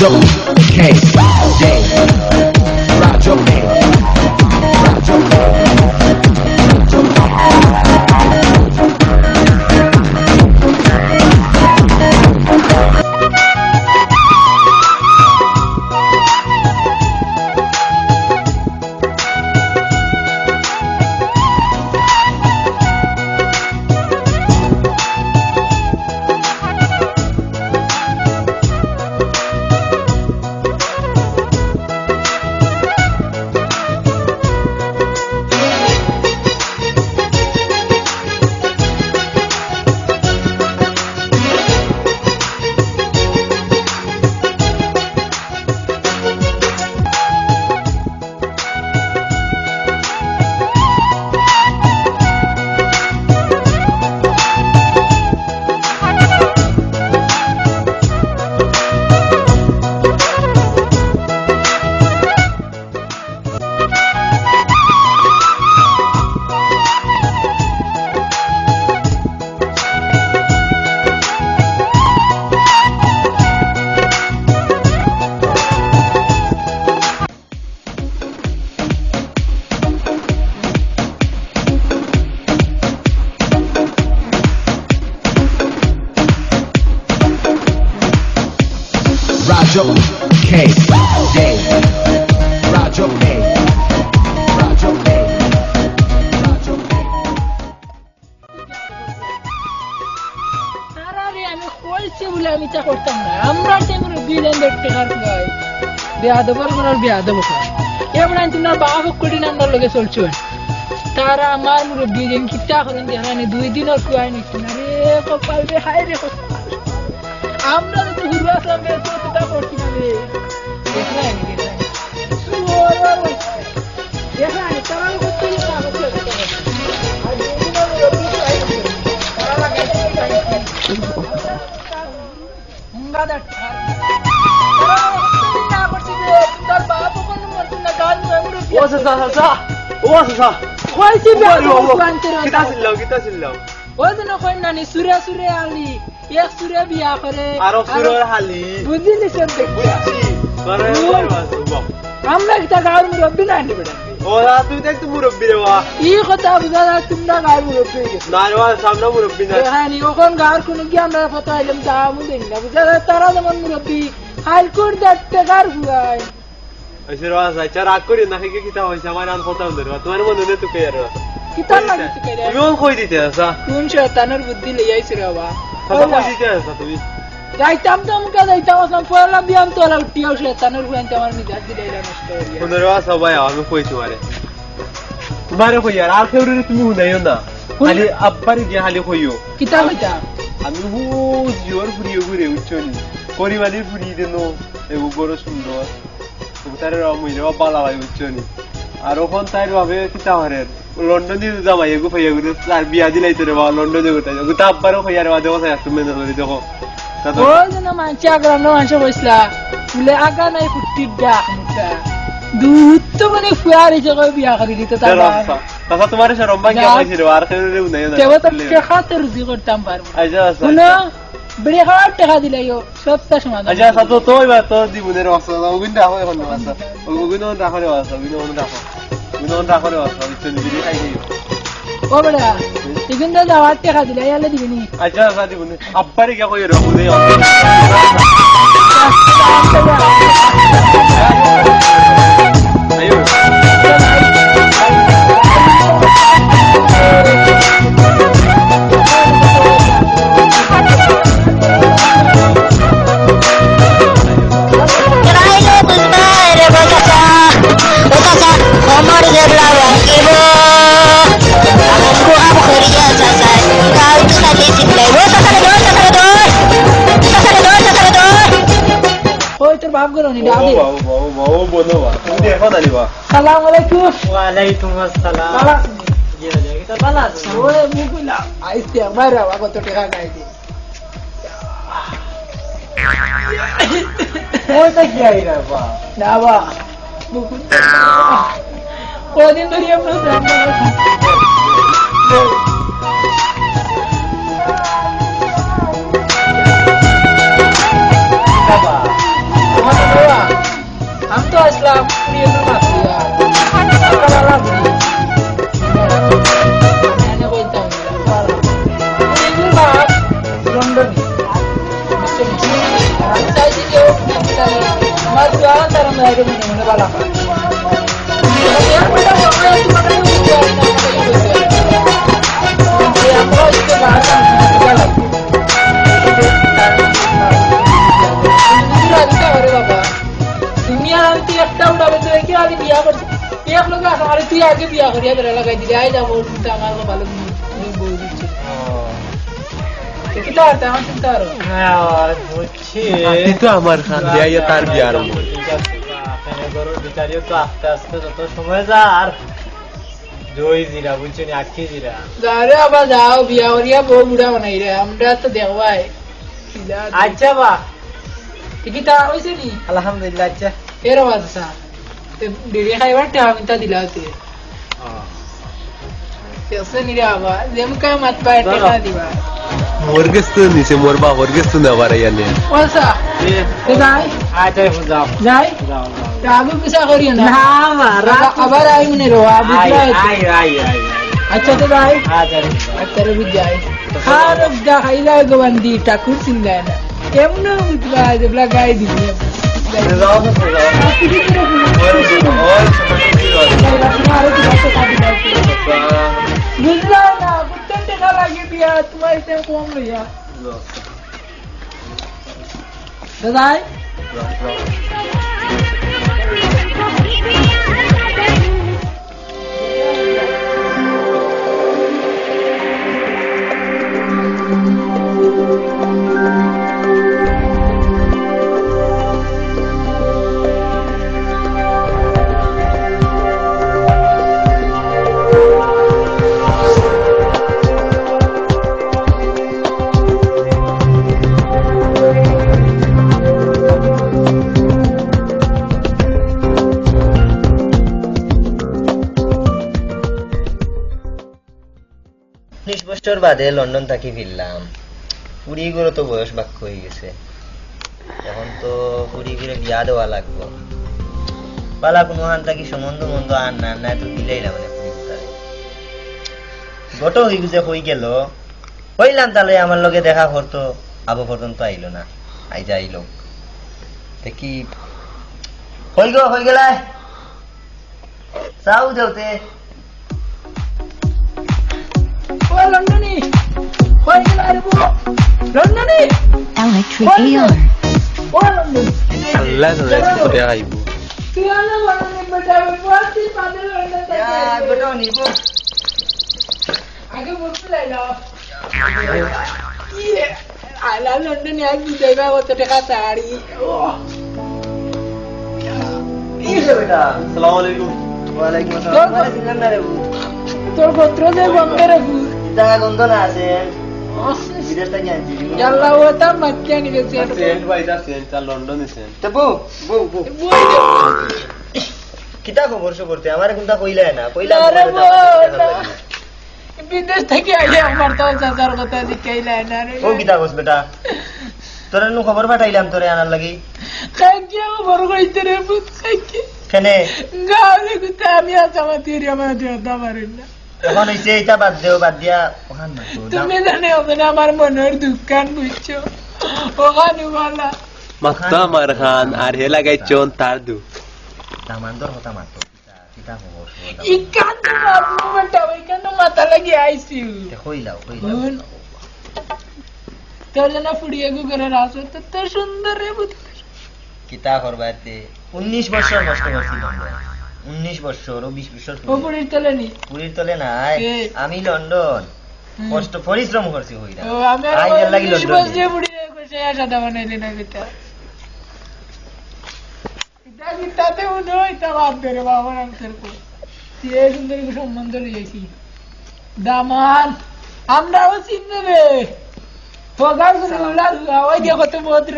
Rajo K J Rajo K Rajo Rajo K J Rajo K Rajo K Rajo K আরে আমি কইছি বলে আমি তা করতাম না আমরা টেমর বিলেন দেখতে কার গায় বিয়াদবর করার বিয়াদব করা এমন তোমরা বাপ কোটি নাম্বার লগে চলছো তারা আমার মুরব্বি যেন কিটা করেন দেখানি 2 দিন আর কুয়াই নিছ না রে কপাল রে হায় রে আমরা তো হুরবা সামনে তো করছি না রে দেখলা নি সুওর দেখানি তারা করতে না করতে আর দিন মুরব্বি চাই তারা লাগে মুঙ্গাদা না করছি রে তোর বাপ কোন মত না গাল মুরব্বি ও সাসা কইছি কিতা ছিলাও ওই দিন কই নানি সুরে সুরে আলি এক সুরে বিয়া করে আর সুরের হালি বুঝলি সব দেখছি করে আমরা কিতা গাঁর মুরব্বি না নি বেটা ওরা তুই দেখ তুই মুরব্বি রে ওয়া ই কথা বুঝা তোমরা গাঁর মুরব্বি না রে ওয়া সামনে মুরব্বি না হ্যাঁ নি ওখন গাঁর কোন কি আমরা কথা আইলাম দামু দেন না বুঝা তারা যেমন মুরব্বি হাইল কোর দেখতে গাঁর গুয়াই এসে ওয়া যাইছা রাগ করি না কি কিতা হইছে আমার আন কথা হল রে তোমার মনে নে তুই কেয়ার কিতা লাগি তুই কেয়ার তুমি কই দিতে আসা কোন শয়তানের বুদ্ধি লইয়াইছ রে বাবা কথা কই দিতে আসা তুমি যাইতাম তো আমাকে যাইতাম আসলাম পয়লা বিয়াম তো আলা উঠিও শয়তানের গুয়াইতে আমার মিজাজ দিলাইলা নষ্ট হইয়া কোন রে ওয়া সবাই আমি কই তোমারে কই আর কেউ রে তুমি হুনাইও না খালি আব্বারি দিয়া খালি কইও কিতা হইতা আমি জোর ফুরিয়ে ঘুরে উচ্চনি পরিবারের ফুরিয়ে দেন এগো বড় সুন্দর তার মহিলা বালা ভাই উচ্চনি আর ওখান তাই ভাবে কিতা হরেন লন্ডন দিয়ে জামাই এগো ফাইয়া গুলো তার বিয়া দিলাইতে রে বা লন্ডন দিয়ে গোটাই গোটা আব্বারও ফাইয়া রে দেখো সাই তুমি মেনে ধরে দেখো ওই জন্য মানছি আগ্রাম মানছে বসলা বলে আগা নাই ফুটি ডাক মুটা দুধ তো মানে ফুয়ারি জগয় বিয়া করে দিতে তার বাবা তোমার সে রম্বা কি হইছে রে আর কেউ রে নাই না কেবল তো খাতে রুজি করতাম পারবো আচ্ছা শুনো বড় হাট টাকা দিলাইও সবটা সমাধান আচ্ছা সাতো তোই বা তো দিবনের ওয়াসা ওগুন রাখো এখন ওয়াসা ওগুন রাখো রে ওয়াসা ওগুন রাখো রে ওয়াসা তুমি দিবি খাই দিও ও বড়া ইগুন দা হাট টাকা দিলাই আলে দিবিনি আচ্ছা সাথে দিবনে আব্বারে কি কই রে ওগুন আয়ো ওয়ালাইকুম আসসালাম জি জি এটা ভালো আছে ওই মুগুলা আইছে আমার কত টাকা গাইছে ওটা কি আইরা বা না বা মুগুলা কোনদিন ধরে আমরা বাবা পুড়িয়ে তো মাত্র সকালবেলা পুড়িয়ে বলতাম লন্ডনে আমি চাইছি কেউ আমার দুয়ারা তারা মেয়েকে মনে মনে ভালো তুমি আর আমি তুই একটা উঠাবে তো কি আগে বিয়া করছি এক লোক আসলে তুই আগে বিয়া করিয়া ধরে লাগাই দিলে আই যাবো আমার ভালো বই দিচ্ছে কি তার আমার চিন্তা আরো বুঝছি তো আমার খান দেয়া তার বিয়ার বিচারিও তো আস্তে আস্তে যত সময় যা আর জয় জিরা বুঝছো নি আখি জিরা যারে আবার যাও বিয়া করিয়া বউ বুড়া বানাই রে আমরা তো দেখবাই আচ্ছা বা কি তা হইছে নি আলহামদুলিল্লাহ আচ্ছা এর আওয়াজ সা দেরি খাইবার টাইম তা দিলাতে কেসে নি রে আবার যেম কা মত পায় টাকা দিবা মোর গেস্তু নিছে মোর বাবার গেস্তু না বাড়াইয়া নে ওসা তে যাই আচ্ছা যাও যাই যাও আবু কিসা করিও না না আবার আই মনে রো আবু আই আচ্ছা তো যাই আচ্ছা আচ্ছা রে যাই খার দা খাইলা গবন্দি ঠাকুর সিংগায় না কেমন বুঝবা যেবলা গাই দিবি বুঝলা না বুঝতে টাকা লাগে দিয়া তোমার এটা কম লইয়া দাদাই বছর বাদে লন্ডন থাকি ফিরলাম পুরী গুলো তো বয়স বাক্য হয়ে গেছে এখন তো পুরী গুলো বিয়া দেওয়া লাগবো পালা কোনো হান থাকি সম্বন্ধ মন্দ আর না তো দিলেই না মানে পুরী তারে গত হয়ে গেছে হয়ে গেল হইলাম তাহলে আমার লগে দেখা করতো আবু পর্যন্ত আইলো না আই যা আইলো দেখি হয়ে গেল চাও দেওতে লন্ডনে হয়ে গেল আরে বো লন্ডনে Electric AR. ও লন্ডন আল্লাহ করে আইবো তুই আলো লন্ডনে বজাবে পাঁচটি পাঁচের লন্ডন থেকে বেটা নিব আগে বলতে লাইলো ইয়ে আলা লন্ডনে আজ দেবা কত টাকা শাড়ি ও ইয়ে বেটা আসসালামু আলাইকুম ওয়া আলাইকুম আসসালাম মানে সিঙ্গার না রে তোর গোত্র যে বম্বে রে জায়গা গন্ধ না আছে বিদেশ থেকে আনছি ইয়াল্লা ওটা মাক্কিয়া নিবে সেন্ট বাইদা সেন্ট লন্ডনে সেন্ট তো বউ কিতা খবর করতে আমার কোনটা কইলা না কইলা আরে বিদেশ থেকে আইলে আমার তো চাচার কথা জিকাইলা না রে ও কিতা কস বেটা তোর নু খবর পাঠাইলাম তোরে আনার লাগি কাকিয়া খবর কইতে রে বুত কাকি কেনে গালে গুতা আমি আসামা তিরি আমার দেওয়া পারেন না এখন হইছে এটা বাদ দিয়া ওখান না তুমি জানে হবে না আমার মনের দোকান বুঝছো ওখানে বলা মাত্তা আমার খান আর হে লাগাইছন তার দু দামান্দর হতা মাত্র কিতা খবর ইকান তো মারমটা ওইখানে মাথা লাগি আইসিউ কইলাও তোর জন্য ফুড়িয়ে গু করে রাস তো সুন্দর রে বুত কিতা করবাতে 19 বছর নষ্ট করছিল 19 বছর ও 20 বছর ও পুরীর তলে নি পুরীর তলে নাই আমি লন্ডন কষ্ট পরিশ্রম করছি হইরা ও আমি আই লাগি লন্ডন বসে পুড়িয়ে কইছে সাদা বানাইলে না কিতা কিতাতে উনো এটা বাদ দে রে বাবা নাম তোর কো এই সুন্দর কি সম্বন্ধ লইছি দামান আমরাও চিনবে রে ফগার গুলা ওই দেখো তো ভদ্র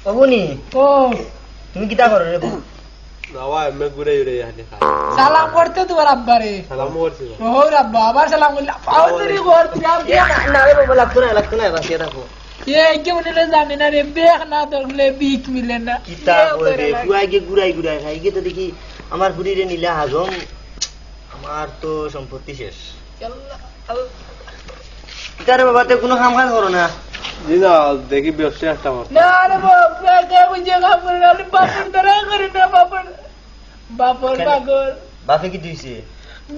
ওগুনি ও তুমি কিতা করো রে নাওয়া এমে ঘুরে ঘুরে হাতে খা সালাম করতে তোমার আব্বারে সালাম করছি ও আব্বা আবার সালাম করলা পাউরি করতে না রে বাবা লাগতো না বাস এটা রাখো এই কেমন জানি না রে, বেগ না ধরলে বিক মিলে না। কিতা করে ফুয়াইকে গুড়াই গুড়াই খাই গিয়ে তো দেখি আমার বুড়িরে নিলে হাজম, আমার তো সম্পত্তি শেষ। কিতারে বাবা তে কোনো কাম কাজ করো না? জি না, দেখি ব্যবসা একটা করতে। না রে বাবা, কেমন যে কাম করে না, বাপর দ্বারা করে না, বাপর পাগল। বাপে কি দিয়েছে?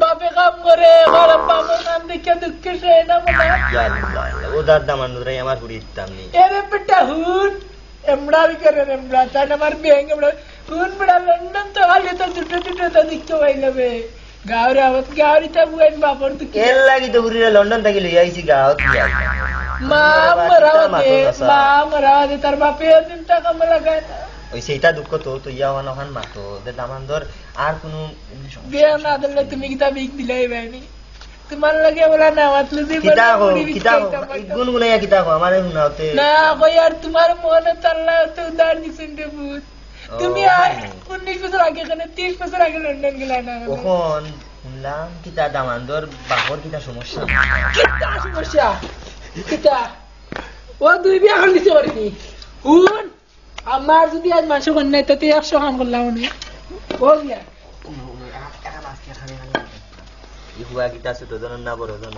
বাপে কাম করে, ঘরে বাপর নাম দেখে দুঃখে সে না মনে। ও দার দামান ধরাই আমার বুড়ি দিতাম নি। এরে বেটা হুন, এমড়া भी करे रे एमड़ा चाहे हमारे बैंक एमड़ा হুন बड़ा लंदन तो हाले तो दुटे तो दिखतो ভাইলা বে গাওরে आवत गावरी था बुएन बापर तो এর লাগি তো বুড়িরে লন্ডন থেকে লই আইছি গাঁত। মা মরাওতে তার বাপে দিন টাকা মেলা গায় না। ওই সেইটা দুঃখ তো তো ইয়া ওয়ান ওখান মাতো দে দামান ধর আর কোনো বিয়া না দিলে তুমি কিতা বিক দিলাই বাইনি তোমার লাগে বলা না मतलब কিতা গো গুনগুনাইয়া কিতা গো আমারে শুনাওতে না কই আর তোমার মনে তাল্লা তো উদার দিছেন রে ভূত। তুমি 19 বছর আগে কেন 30 বছর আগে লন্ডন গেলা না? কখন শুনলাম কিতা দামান ধর বাপর কিতা সমস্যা। কিতা সমস্যা? কিতা ও দুই বিয়া করলিস ওরনি হুন আমার যদি আজ মাংস কর নাই তো 100 কাম করলাম উনি ও গিয়া ইহুয়া কিতা ছোট জন না বড় জন?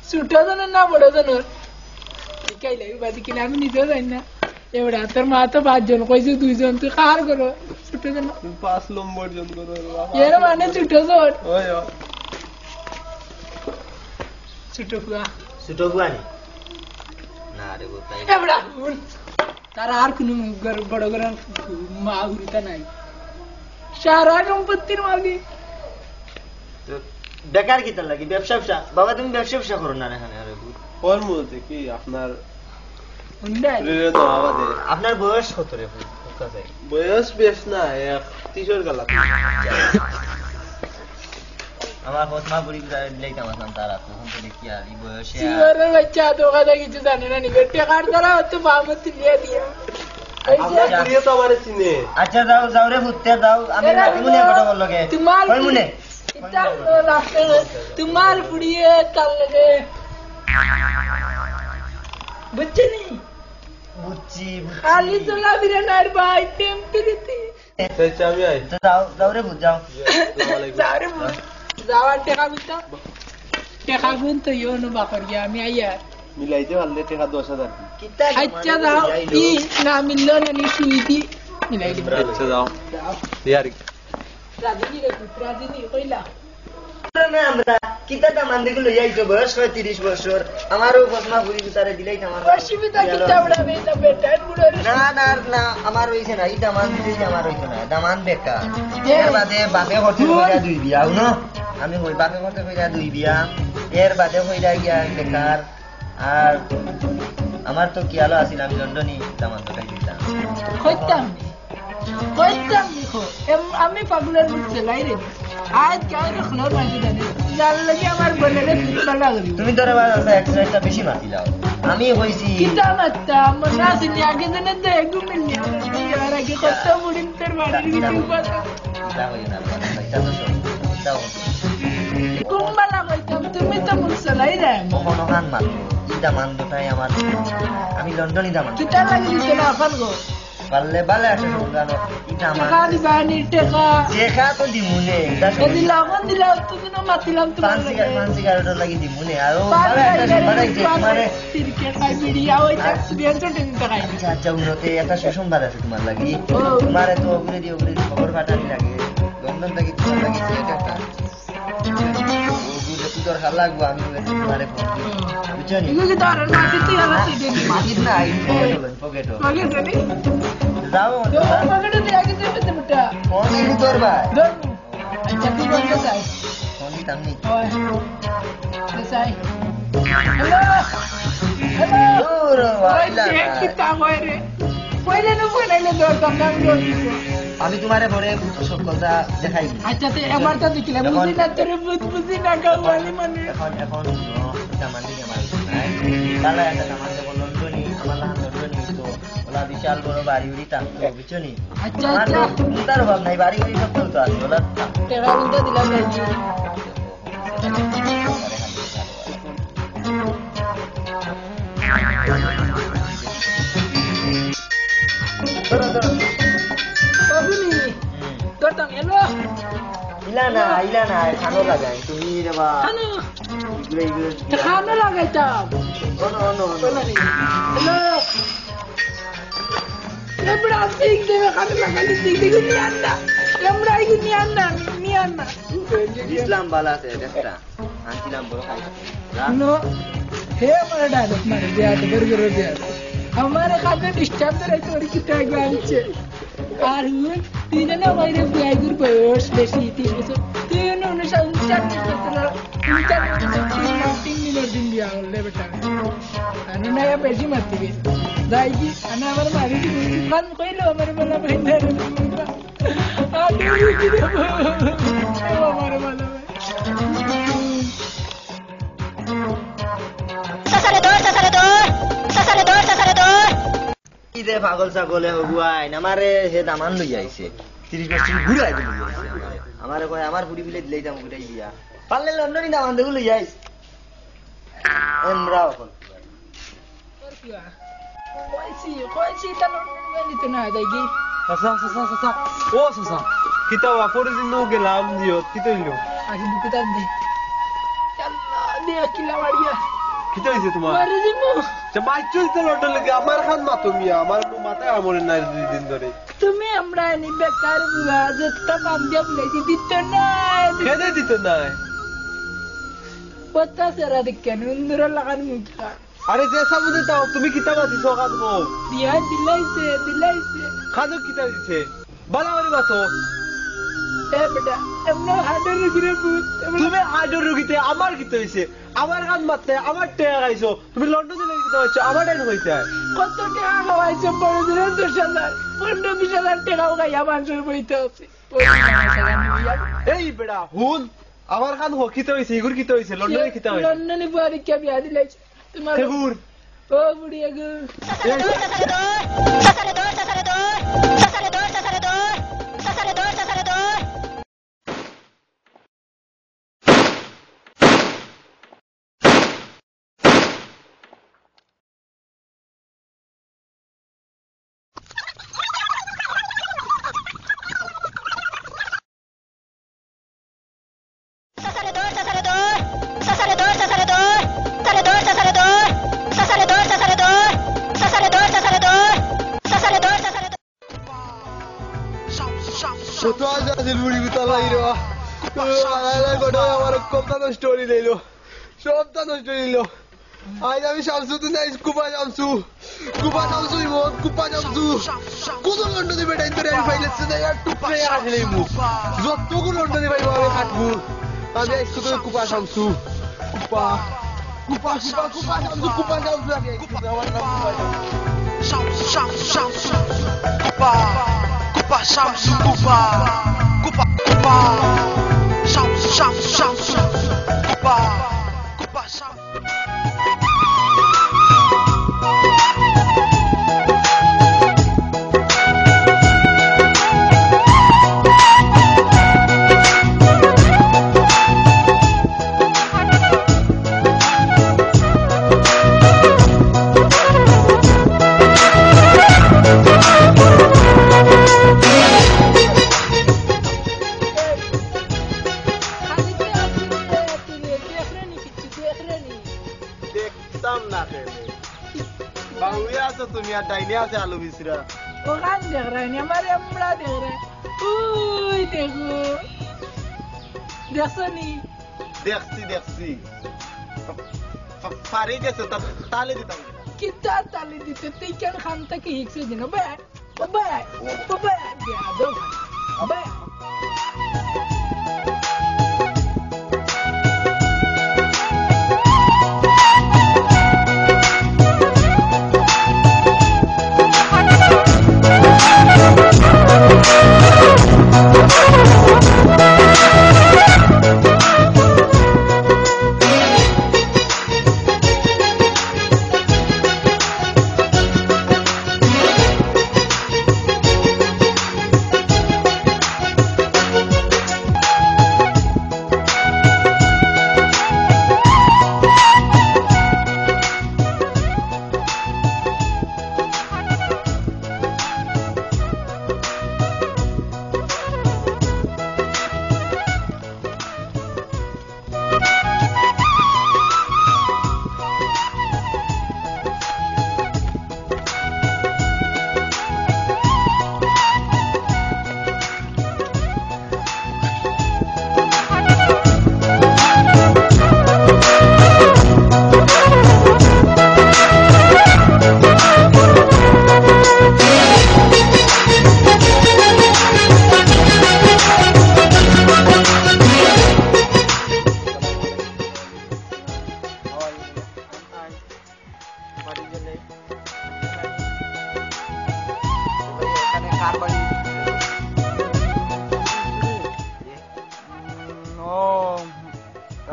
ছোট জন না বড় জন শিখাইলে বাদি কিনা আমি নিজেও জানি না। এবারে তোর মা তো 5 জন কইছে 2 জন তুই কার করো ছোট জন 5 নম্বর জন করো এর মানে ছোট জন ওই ছোট ফুয়া ছোট বুয়ানি না রে গো তাই এবারে হুন তার আর কোনো বড় বড় মা গুরিতা নাই সারা সম্পত্তির মালিক। বেকার কিতা লাগি ব্যবসা বাবা তুমি ব্যবসা করো না এখানে? আরে ওর মধ্যে কি আপনার হুন্ডাই শরীরে তো আওয়াজে আপনার বয়স কত রে কাছে? বয়স বেশ না 30 গালা। আমার পথমা বুড়ি দিলাইতাম আসলাম তারা তখন তো দেখি আর এই বয়সে সিওরের বাচ্চা তো কথা কিছু জানে না নি টেকার দ্বারা তো বামত লিয়ে দিয়া আপনার পুরিয়ে তো আমারে চিনে। আচ্ছা যাও রে ফুটতে যাও আমি মনে কথা বল লগে তোমার কই মনে ইতা রাস্তে তোমার পুড়িয়ে কাল লাগে বুঝছিনি বুঝছি খালি চলা বিরানার ভাই টেম্পিরিতি তাই আমি আই যাও রে বুঝ যাও যারে যাওয়ার টেকা গুন তো ইয়োনো বাকর গিয়া আমি আইয়া মিলাইতে পারলে টাকা 10,000 কিতা আচ্ছা যাও ই না মিললো না নি সুইদি মিলাই দিব। আচ্ছা যাও ইয়ার রাজিনী রে রাজিনী কইলা না আমরা কিতাটা মানদিকে লই আইছো বয়স হয় 30 বছর আমারও পথমা বুড়ি তারে দিলাইতাম আমার অসুবিধা কিতা বড়া বেটা বেটা বুড়ো না আমার হইছে না এই দামান দিলে আমার হইছে না দামান বেকার এর বাদে বাপে করতে কইরা 2 বিয়া উনো আমি কই বাপে করতে কইরা 2 বিয়া এর বাদে কইরা গিয়া বেকার আর আমার তো কি আলো আছিল আমি লন্ডনে দামান তো দিতাম কইতাম দেখো আমি পাগলের বুঝতে লাইরে আজ কেউ দেখলো মাঝে জানে জাল লাগি আমার বলেরে ফুটবল লাগলি তুমি ধরে বাজা এক্সট্রা বেশি মাতি দাও আমি কইছি কিতা মাত্তা মনে আছে নি আগে জানে যে একটু মিলনি আর আগে কত মুড়িন তোর বাড়ির ভিতর কথা যা হই না এটা তো দাও কুম্বালা কইতাম তুমি তো মুসা লাইরে কখনো হান মাত্র ইটা মান দুটাই আমার আমি লন্ডনে দামান কিতা লাগি দিতে না আফান গো পারলে বালে আছে গানো ইটা আমার টাকা দিবানি টাকা দেখা তো দিমুনে যদি লাগন দিলাম তুমি না মাতিলাম তোমার ফান্সি গাড়িটা লাগি দিমুনে আর বালে একটা বালে যে মানে তিরকে খাই বিড়িয়া ওই ট্যাক্স বিয়ার চটে নিতে খাই আচ্ছা উন্নতে একটা সুসংবাদ আছে তোমার লাগি তোমারে তো ওগুলো দিয়ে খবর পাঠানি লাগে লন্ডন থেকে তোমার লাগি এটা একটা তোর ভালো লাগবো আমি তোমারে ফোন বুঝছো নি এগুলো তো আর না দিতে আর দিতে মাটির না এই পকেটো মাগে জানি যাও মাগে তো আগে যেতে বেটা ফোন দিলি তোর ভাই ধর আচ্ছা তুই বন্ধ যাই ফোন দিতাম নি ওই যাই হ্যালো দূর ভাইলা কি তা হয় রে কইলে না কইলে ধর দাম ধর আমি তোমারে পরে সব কথা দেখাই আচ্ছা তো এবার তো দেখিলাম বুঝি না তোরে বুঝি না গাওয়ালি মানে এখন সামান দিকে আমার তাহলে একটা সামান দেবো লন্ডনি আমার লন্ডনি তো ওলা বিশাল বড় বাড়ি উড়ি থাকতো বুঝছো নি আচ্ছা আমার আচ্ছা তো তার অভাব নাই বাড়ি গাড়ি সব তো আছে ওলা টেকা কিন্তু দিলাম না ইলা না খানো লাগাই তুমি রে বা খানো এগুলো খানো লাগাইতাম ono হ্যালো এবড়া ঠিক দেবে খানো লাগাইলে ঠিক দেখি নিয়ান্না এবড়া কি নিয়ান্না ইসলাম বালা আছে একটা আনছিলাম বড় খাই नो हे हमारा डायलॉग मार दिया तो बर्गर हो गया हमारे खाते डिस्टर्ब करे चोरी की टैग आंचे আর তিন না বাইরে বিয়াইগুর বয়স বেশি 3 বছর তিন 19 মিনিট দিন বিয়া হলে বেটা আমি না বেশি মারতে গেছি যাই কি আমি আমার মারি গান কইলো আমার বলা ভাইন্দার আরে কি দেব আমার বলা কি রে পাগল ছাগলে হগুয়াই আমারে হে দামান লই আইছে 30 বছর ঘুরাই দিল আমারে কয় আমার বুড়ি বিলে দিলেই দাম ঘুরাই দিয়া পারলে লন্ডনই দামান দেগুলো লই আইস এমরাও কোন কইছি তা নিতে না দাইগি সাসা ও সাসা কিতা ওয়াফরে দিন গেলাম দিও কিতা হইলো আগে বুকে দাম দে আল্লাহ দিয়া কিলা মারিয়া কিতা হইছে তোমার মারি দিমু যে বাইচুই তো লন্ডন লাগে আমার খান মা তুমি আমার মাথায় আমরে নাই 2 দিন ধরে তুমি আমরা নি বেকার বুয়া যতটা কাম দিয়া বলেছি দিতে না কেন দিত না পত্তা সেরা দেখেন উন্দর লাগান মুখা আরে যে সামনে দাও তুমি কিতা বাতি সকাল মো দিয়া দিলাইছে খাদো কিতা দিছে বালাওয়ারি বাতো এ বেটা এমন হাডের রুগীরে বুত তুমি হাডের রুগীতে আমার কিতা হইছে আমার গান মারতে আমার টেয়া গাইছো তুমি লন্ডনে লাগি কিতা হইছে আমার টাইম হইছে কত টাকা খাওয়াইছে বড় দিনে 10,000 15,000 টাকাও গাইয়া মানুষের বইতে আছে এই বেড়া হুন আমার গান হো কিতা হইছে ইগুর কিতা হইছে লন্ডনে কিতা হইছে লন্ডনে বুয়ারি কে বিয়া দিলাইছে তোমার কেগুর ও বুড়িয়া গো কোথায় যাচ্ছে বুড়ি বিতালাই রে আলাদা গোটা আমার কমতানো স্টোরি লইলো সবতানো স্টোরি লইলো আজ আমি শামসুদ্দিন নাই কুপা শামসু ইমন কুপা শামসু কোন লন্ডনে বেটাইন ধরে আমি ফাইলেছে না আর টুকরে আসলে মু যতগুলো লন্ডনে পাইবো আমি কাটবো আমি আজকে তো কুপা শামসু কুপা শামসু আমি আমার নাম Shamsu Kupa Shamsu Kupa Shamsu Kupa Shamsu তুমি আর ডাইনে আছে আলু বিসরা ওখান দেখ রে আমারে আমরা দেখ রে ওই দেখো দেখছনি দেখছি পারি গেছে তালে দিতাম কিতা তালি দিতে তুই কেন খান থেকে হিকছে দিন বাবা বেয়াদব বাবা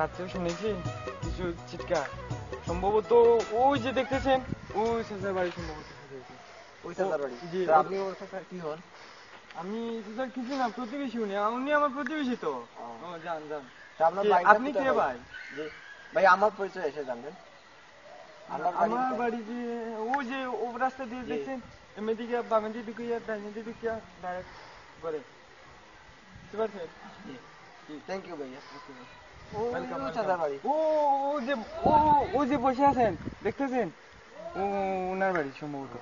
রাত্রেও শুনেছি কিছু চিৎকার, সম্ভবত ওই যে দেখতেছেন ওই চাচার বাড়ি সম্ভবত শুনেছি। ওই চাচার বাড়ি? জি। আপনি ওর চাচা কি হন? আমি চাচার কিছু না, প্রতিবেশী উনি আমার প্রতিবেশী তো। যান যান। তা আপনার কে, বাড়িটা আপনি কোথায় কে ভাই? ভাই? জি ভাই, আমার পরিচয় এসে জানবেন। আমার বাড়ি যে ওই যে ও রাস্তা দিয়ে জি। দেখছেন, এমনিদিকে বামের দিকে ঢুকিয়া ডাইনের দিকে ঢুকিয়া ডাইরেক্ট করে, বুঝতে পারছেন? থ্যাংক ইউ ভাইয়া। Welcome, ওই welcome. চাচার বাড়ি। ও যে বসে আছেন দেখতেছেন, ওনার বাড়ি সম্ভবত।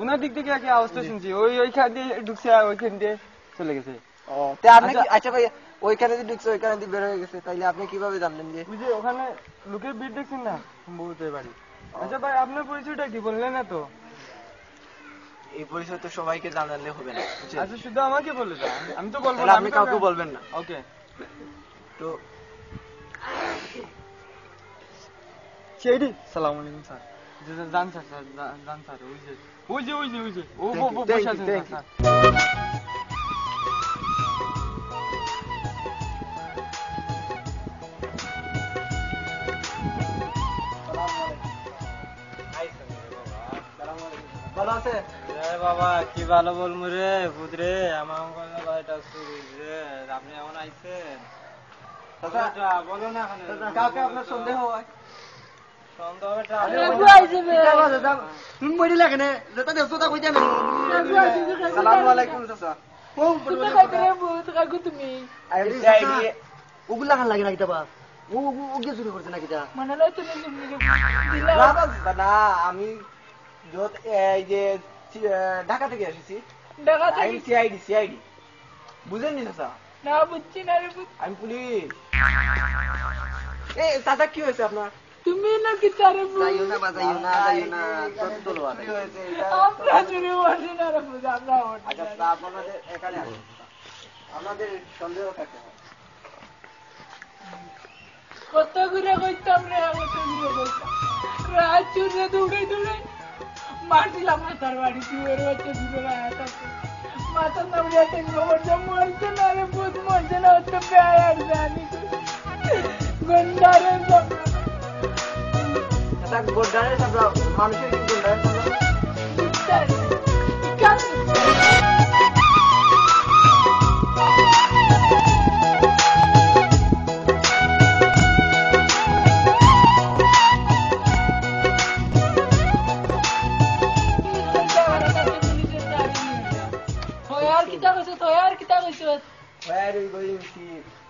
ওনার দিক থেকে আগে আওয়াজটা শুনছি, ওইখান দিয়ে ঢুকছে আর ওইখান দিয়ে চলে গেছে। ও তে আপনি কি, আচ্ছা ভাইয়া ওইখানে দিয়ে ঢুকছে ওইখানে দিয়ে বের হয়ে গেছে, তাইলে আপনি কিভাবে জানলেন যে? ওই যে ওখানে লোকের ভিড় দেখছেন না, সম্ভবত এই বাড়ি। আচ্ছা ভাই, আপনার পরিচয়টা কি বললেন না তো? এই পরিচয় তো সবাইকে জানালে হবে না, বুঝছেন? আচ্ছা শুধু আমাকে বলে দেন, আমি তো বলবো তাহলে না, আপনি কাউকে বলবেন না। ওকে। তো সেইডি সালাম আলাইকুম স্যার। জান স্যার, জান স্যার, ওই যে ও বসে আছেন স্যার। ভালো আছে? বাবা কি ভালো বলমু রে পুত্রে, আমার বাড়িটা শুরু রে, আপনি এমন আইছেন? চাচা, বলো না কাউকে আপনার সন্দেহ হয়? রেগু আইছে বে। তুমি বইটি লাগে না, যেটা দেখছো তা কইতে আমি। রেগু আইছে বে। আসসালামু আলাইকুম চাচা। তুমি কইতে রে ভূত কাকু তুমি। ওগুলা খান লাগে না কিতাবা? ও গিয়ে চুরি করছে না কিতা? মানে লয় তুমি দিলা। না বাবা, না আমি এই যে ঢাকা থেকে এসেছি। ঢাকা আমি থেকে সিআইডি বুঝেন নি চাচা? না বুঝছি না রে ভূত। আমি পুলিশ। এই চাচা কি হয়েছে আপনার? তুমি না কি তারে ভূত। যাইও না বাজাইও না, যাইও না, তোর কি হয়েছে? আমরা চুরি করছি না রে ভূত, আমরা করছি আচ্ছা না। তা আপনাদের এখানে আসুন, আপনাদের সন্দেহ থাকে। কত ঘুরে কইতাম রে, কত ঘুরে কইতাম। রাত চুরে দৌড়ে মারছিলাম মাথার বাড়ি, চুয়ের বাচ্চা ঘুরে রাত আছে। মাথার নামড়ে একটা গোবর যা মরছে না রে ভূত, মরছে না, হচ্ছে বেড়ার জানি গন্ডারের জন্য। চাচা গোড্ডারের সামনে মানুষের কি গোড্ডারের সামনে?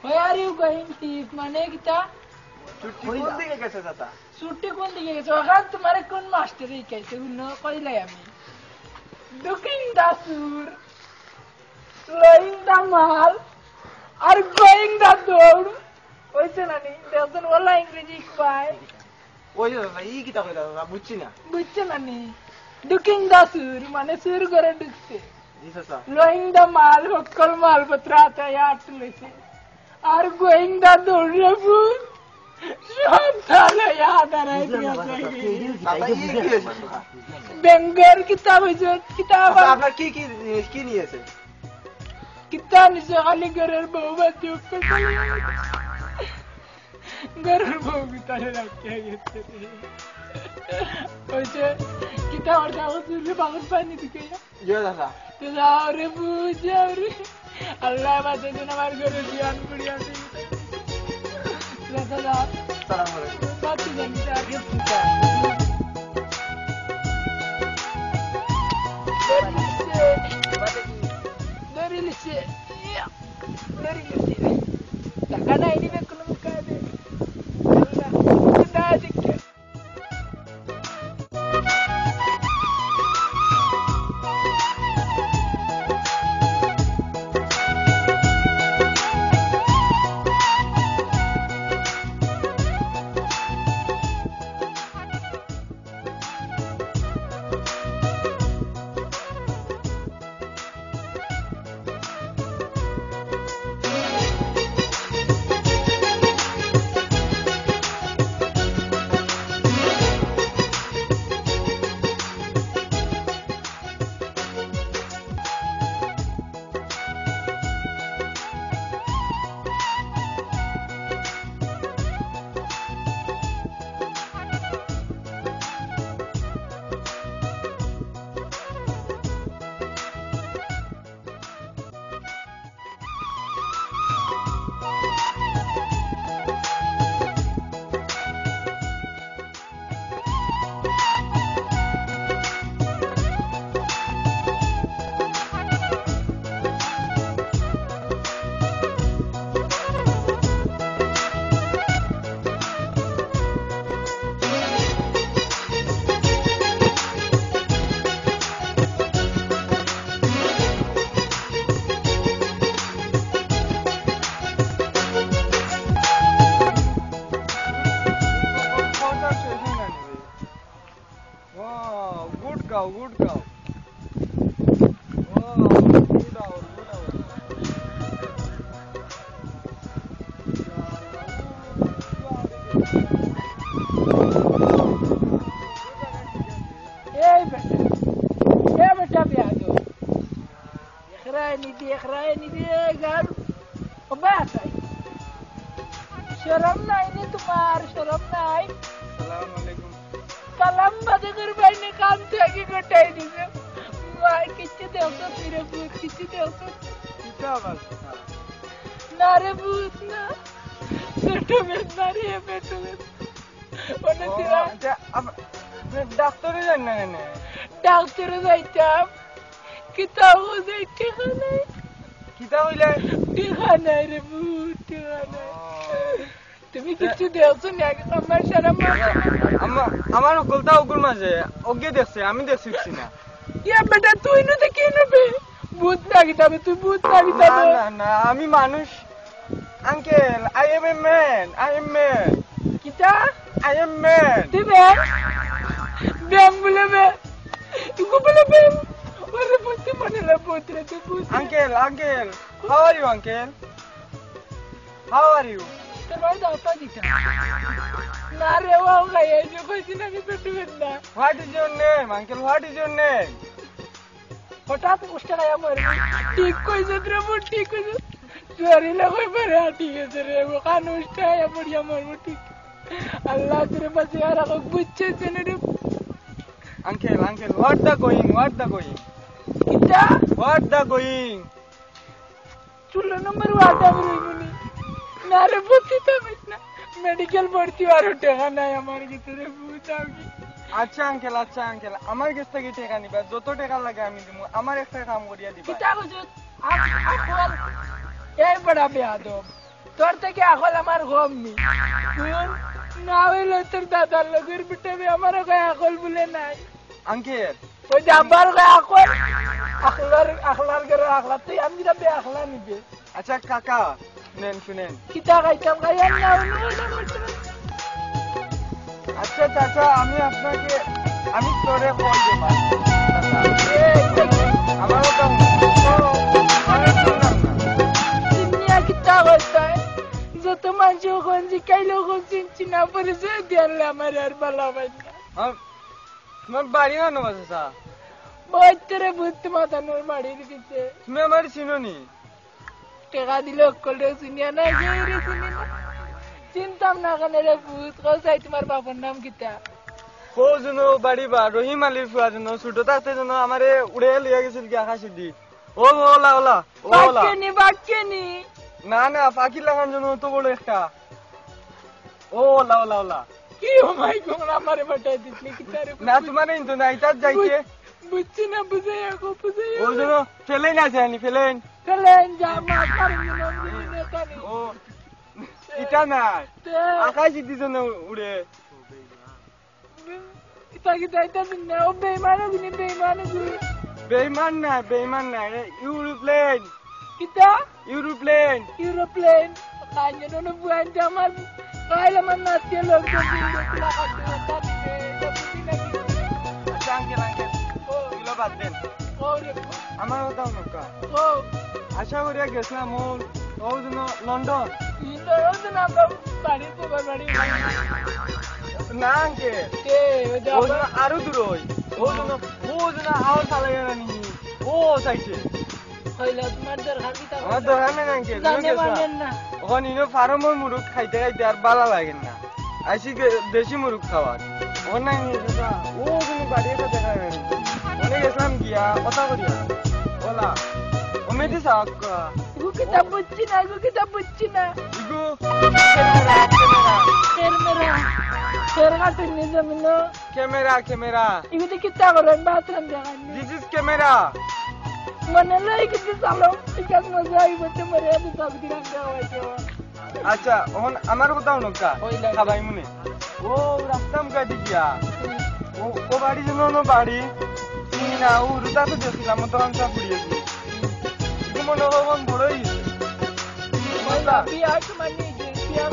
Where are you going to? মানে কিতা ছুটি কোন দিকে গেছে চাচা? ছুটি কোন দিকে গেছে? ওখান তোমার কোন মাস্টার শিখাইছে কইলাই আমি। ডুকিং দা সুর, লোয়িং দা মাল, আর গোয়িং দা দৌড়। ওইছে না নি দেখছেন, ওলা ইংরেজি পায় ওই চাচা ই কিতা কইতা চাচা, বুঝছি না। বুঝছে না নি? ডুকিং দা সুর মানে সুর করে ঢুকছে। জি চাচা। লোয়িং দা মাল, সকল মালপত্র হাতে আট লইছে। আর গোয়িং দা দৌড় রে ভূত, সব তাহলে ইয়াদ আর চাচা ই কি হয়েছে চাচা? বেঙ্গের কিতাব হয়েছে, কিতাব চাচা, আপনার কি কি জিনিস কি নিয়েছে? কিতাব নিচে খালি ঘরের বউ বাচ্চা ঘরের বউ ভিতরে রাখতে গেছে। ওইছে কিতাব আর কাগজ তুলে বাগর পানি দিকে ইয়ে চাচা। তো যাও রে বুঝ যাও রে, আল্লাহ বাঁচে যেন আমার ঘরে জিয়ান পড়ি আছে। আসসালামু আলাইকুম। বাচ্চা জানি আগে পুজা ধরিলিছে টাকা নাই নিবে কোনো কাজে। আল্লাহ দেখে বাসাই শরম নাই নে তোমার শরম নাই আসসালামু আলাইকুম সালাম বাদে করবাই নে কাম থেকে গোটাই দিছে মার কিছু দেও তো ফিরে ভূত কিছু দেও তো কিতা আবার না রে ভূত না পেটো বেদ না রে পেটো বেদ ওনে দিরা ডাক্তারে যান না নে ডাক্তারে যাইতাম কিতাব যাইতে নাই কিতা হইলে টিকা নাই রে ভূত টিকা নাই তুমি কিছু দেওছো না আমার সারা আমার উকুলটা উকুল মাঝে ওকে দেখছে আমি দেখছি না ইয়া বেটা তুই না দেখে নেবে ভূত লাগি তবে তুই ভূত লাগি না তবে না না আমি মানুষ uncle I M a man কিতা আই এম ম্যান তুই ব্যাম বলে তুই বলে ব্যাম ওরে ভূত মনে লা ভূত রে তুই ভূত uncle how are you uncle how are you তোমার দাওতা দিতা না রে ও গায়ে যে কইছি না আমি পেটু না what is your name uncle what is your name হঠাৎ উষ্টা গায়া মরে ঠিক কইছ রে মু ঠিক কইছ চোরি লাগই পারে ঠিক আছে রে ও কান উষ্টা গায়া পড়িয়া মরবো ঠিক আল্লাহ তোরে পাশে আর আক বুঝছে জেনে রে আঙ্কেল হোয়াট দা গোইং কিতা চুলো নম্বর ওয়াটা রইবনি না রে বুঝছি তো না মেডিকেল ভর্তি আর টাকা নাই আমার ভিতরে বুঝাও কি আচ্ছা আঙ্কেল আমার কাছ থেকে টাকা নিবা যত টাকা লাগে আমি দিমু আমার একটা কাম করিয়া দিবা কিতা বুঝত আকল এই বড় বেয়াদব তোর থেকে আকল আমার কম নি না হইলে তোর দাদার লগের বিটাবে আমার গায়ে আকল বলে নাই আঙ্কেল ওই জাম্বার গায়ে আকল আকলার গরে আকলা তুই আমি যা বে আকলা নিবে আচ্ছা কাকা শুনেন কিতা গাইতাম গাইয়া না আচ্ছা চাচা আমি তোরে কল দেব আমারও তো দুনিয়া কিতা করতায় যত মানুষ ওখান জিকাইলে ওখান চিনছি না পরিচয় দিয়ালে আমার আর ভালো হয় না তোমার বাড়ি না চাচা বইতরে ভূত মাতানোর বাড়ির পিছে তুমি আমার চিনোনি টেকা দিলে অকল রে চিনিয়া না রে চিনি না চিন্তাম না কেন রে ভূত কসাই তোমার বাবার নাম কিতা ও জন বাড়ি বা রহিম আলীর ফুয়া জন ছোট থাকতে জন আমারে উড়ে লিয়া গেছিল কি আকাশে দি ওলা বাক্যনি না পাখি লাগান জন তো বড় একটা ওলা কি ও মাই গড আমারে বাটাই দিছলি কিতা রে না তোমারে ইন্তু না ইতার যাইতে বুঝছি না বুঝাই আকো বুঝাই ও জন ফেলেন না জানি ফেলেন যা মা কারণ না কানি ও ইটা না আকাশে দি জন উড়ে ইতাকি দাইতা না ও বেঈমান বেঈমান না ইউরোপ্লেন কিতা ইউরোপ্লেন কাঞ্জন নো বুয়ান জামাল কাইলা মান নাতে লোক দিলা আচ্ছা আঙ্কেল এগুলো বাদ দেন আমার কথা নকা আশা করিয়া গেছিলাম ও জন লন্ডন না আঙ্কেল ও জন আরো দূর ও জন আওয়াজ চালাই নি ও চাইছে তোমার দরকার কিতা আমার দরকার নেই আঙ্কেল ওখানে ফার্মের মুরুখ খাইতে আর ভালো লাগে না আইসি দেশি মুরুখ খাওয়ার ওখানে ও তুমি বাড়ি এসে দেখা ওখানে গেছিলাম গিয়া কথা করিয়া ওলা ও মেয়েটি সাক কিতা বুঝছি না ইগু ক্যামেরা ইগুতে কিতা করেন বাথরুম দেখান দিস ইজ ক্যামেরা মনে লাই কিতে চালো ইকান মজা আইবতে মরে আমি সব দিন দেওয়াইছো আচ্ছা ওহন আমার কথাও নকা খাবাই মনে ও রাস্তাম কাটি গিয়া ও বাড়ি জন্য বাড়ি না ও রুতা তো দেখছিলাম তো আমি সব পুড়িয়েছি তুমি মনে হন বড়ই বিয়া মানে যে বিয়া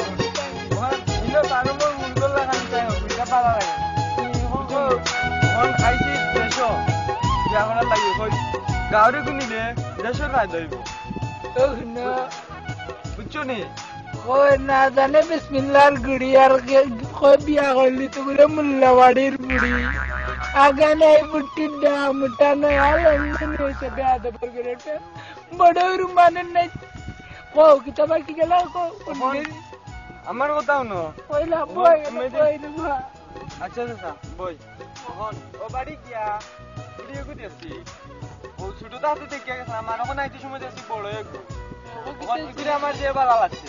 ইনো তারমর মুন্ডল লাগানি চাই ওইটা পালা লাগে ওহন আইছি দেশো বিয়া করার লাগে কই গাঁৱৰে কোনিলে দেশৰ ভাই ধৰিব বুঝছো নি না জানে বিসমিল্লাহর গুড়ি আর বিয়া করলি তো বলে মুল্লাবাড়ির বুড়ি আগানে বুটির দাম উঠানো আর এসে বেয়াদ করে বড় রুমানের নাই কও কিতা বাকি গেল কও আমার কথাও ন কইলা বই আচ্ছা আচ্ছা বই এখন ও বাড়ি গিয়া ভিডিও করতেছি ও ছোট দাঁতে থেকে গেছে আমার ওখানে আইতে সময় যাচ্ছি বড় একটু ওখান থেকে আমার যে ভালো লাগছে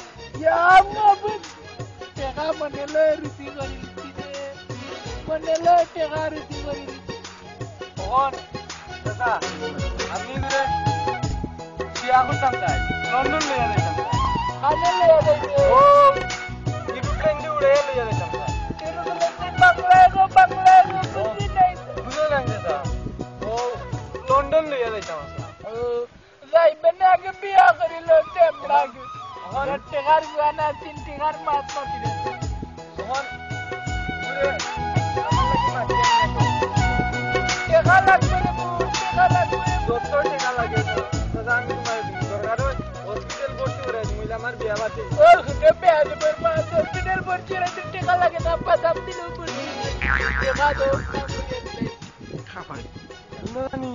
টেকা মনেলে রুচি করি মনেলে টেকা রুচি করি তখন দাদা আপনি ধরে বিয়া করতাম চাই লন্ডন লইয়া যাইতাম চাই আনে লইয়া যাইতে ও ডিফারেন্টলি উড়ে লইয়া যাইতাম চাই বাংলায় বুঝি নাই বুঝে না দাদা ও লন্ডন লইয়া যাইতাম যাইবেন আগে বিয়া করিল টেম লাগে আমার টেকার গানা 3 টেকার মাত মাতিরে তখন ঘুরে আমার লাগি টেকা লাগবে টেকা লাগবে যত টাকা লাগে দাদা আমি তোমার দরকার হসপিটাল ভর্তি করে মহিলা আমার বিয়া বাতে ও কে বিয়া দেবে হসপিটাল ভর্তি রে টেকা লাগে না বাদাম দিলো পুরি টেকা দো খাপাই নানি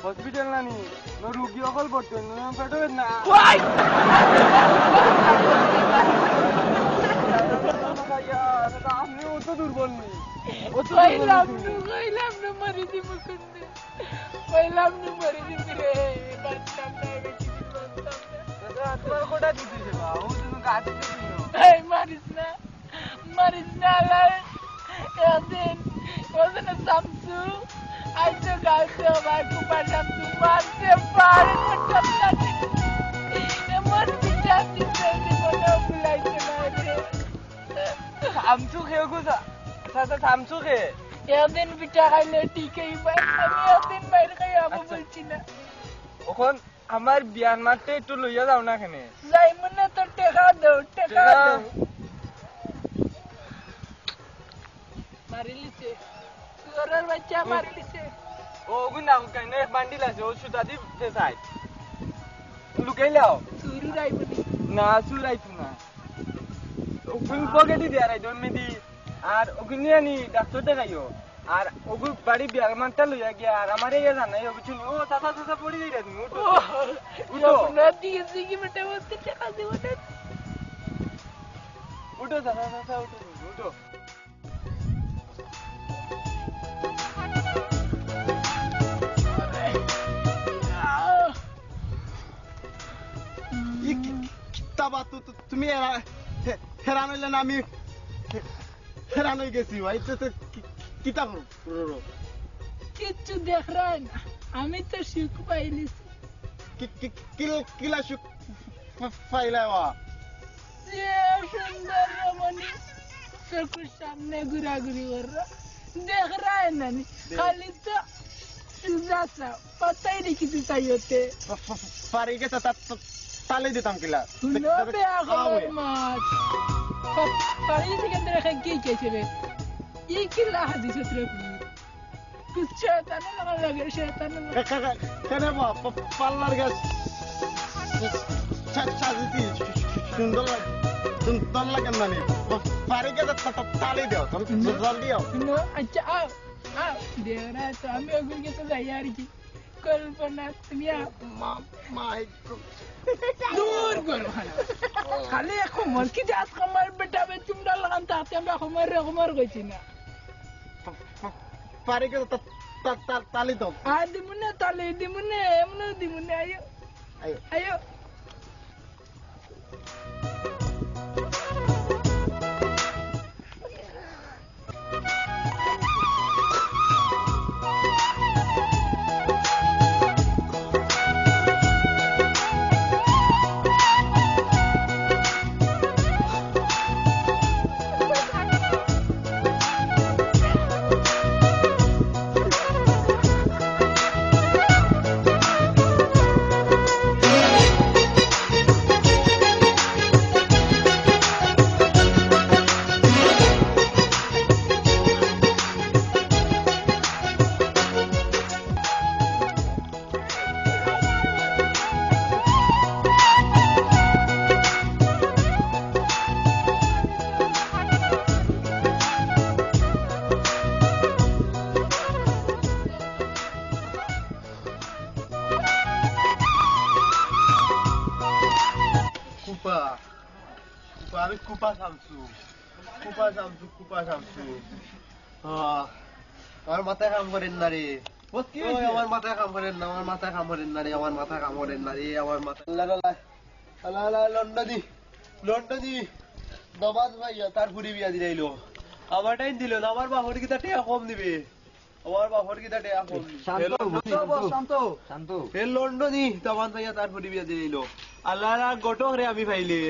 হসপিটাল নানি নো রোগী অকল ভর্তি না পেটে না ওই আপনি অত দুর্বল নি কইলাম না মরি দি মুকুন্দে কইলাম না মরি দি রে বাচ্চাম না বেশি বাচ্চাম দাদা তোমার কোটা দিতেছে বা ও তুমি গাছে দিও এই মারিস না লাই এদিন ওদিন সামসু আইতো গাইতো ভাই কুপা সামসু মারতে পারে মতলব এমন বিচার দিতে কোনো বুলাইতে না রে সামসু খেয়ে গুজা দাদা সামসু খেয়ে এদিন পিঠা খাইলে ঠিকই ভাই আমি এদিন বাইরে খাই আবু বলছি না ওখন আমার বিয়ান মারতে একটু লইয়া যাও না কেনে যাই মনে তো টেকা দাও মারিলিছে সুরের বাচ্চা মারিলিছে ও গুনা কেন এক বান্ডিল আছে ও সুতা দি চাই লুকাইলাও সুরু রাইবনি না সুরাইতো না ওগুন পকেটে দিয়া রাই দন মেদি আর ওগুন নিয়ে নি ডাক্তার দেখাইও আর ওগু বাড়ি বিয়ার মানটা লইয়া গিয়া আর আমারে ইয়া জানাই ওগু চুনি ও চাচা পড়ি যাই তুমি উঠো উঠো না দিয়েছি কি বেটা বলতে টাকা দেব না উঠো চাচা উঠো উঠো কিতাবা তুমি হেরান হইলে না আমি হেরান হয়ে গেছি ভাই কিতা করো কিচ্ছু দেখ রায় না আমি তো সুখ পাইলিছি কিলা সুখ পাইলা যে সুন্দর রমণী চোখের সামনে ঘুরাঘুরি কর দেখ রায় না খালি তো সুজাসা পাতাই নেই কিছু চাই হতে পারি গেছে তালে দিতাম কিলা শুনো বেয়া খবর মাছ পারি থেকে রেখে গিয়ে গেছে রে এই কিলা হাদিস রে কুছ শয়তান না লাগে শয়তান কেন পাল্লার গাছ সাজিতি সুন্দর লাগে মানে পারি গেছে তালে দাও তুমি জলদি আও শুনো আচ্ছা আও দেরা তো আমি ওগুলো কে তো যাই আর কি কল্পনা তুমি মাই দূর করো খালি এখন মন কি জাত কমার বেটা বে তোমরা লাগান তাতে আমরা কমার কইছি না পারি গেছে তালে দাও দিমুনে তালে দিমুনে এমন দিমুনে আয়ো কুপা কুপা আমি কুপা শামসু আমার মাথায় কাম করেন না রে আমার মাথায় কাম করেন না আমার মাথা কাম করেন না রে আমার মাথা কাম করেন না রে আমার মাথা লন্ডনি নবাজ ভাইয়া তার ফুরি বিয়া দিলাইলো আমার টাইম দিল না আমার বাপর কি টাকা কম দিবে আমার বাপর কি টাকা কম শান্ত লন্ডনি নবাজ ভাইয়া তার ফুরি বিয়া দিলাইলো আল্লাহ গোটক রে আমি পাইলে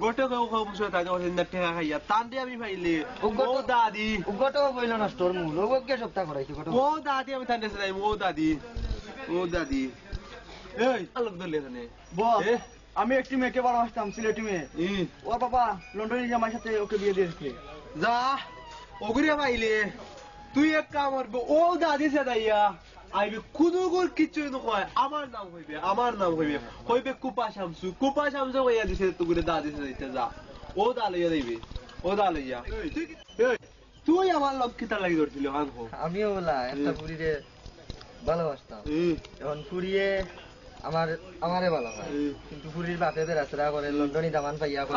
গোটক টাকা খাইয়া তান দিয়ে আমি পাইলে ও দাদি গটক কইল না স্টোর মূল ওকে সপ্তাহ করাইছি গটক ও দাদি আমি তান দেশে যাই ও দাদি এই লোক ধরলে এখানে আমি একটি মেয়েকে ভালোবাসতাম সিলেটি মেয়ে ওর বাবা লন্ডনে গিয়ে আমার সাথে ওকে বিয়ে দিয়েছে যা ওগুরে পাইলে তুই এক কাম করবো ও দাদি সে দাইয়া আইবে কুদুগুর কিচ্ছু নয় আমার নাম হইবে কুপা শামসু কইয়া দিছে তুগুরে দাদি সে দিতে যা ও দা লইয়া দিবি ও দা লইয়া তুই আমার লোক কিতা লাগি ধরছিল আমিও বলা একটা পুরীরে ভালোবাসতাম এখন পুরিয়ে আমারে ভালো হয় কিন্তু পুরীর বাপে বেড়াচড়া করে লন্ডনি দামান পাইয়া করে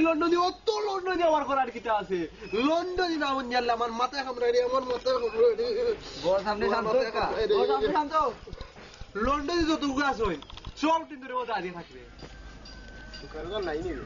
লন্ডনি অত লন্ডনি আমার করার কিটা আছে লন্ডনি নাম জানলে আমার মাথায় কামড়াই রে লন্ডনি যত গাছ হয় সব দিন ধরে ও দাঁড়িয়ে থাকবে নাই নিবে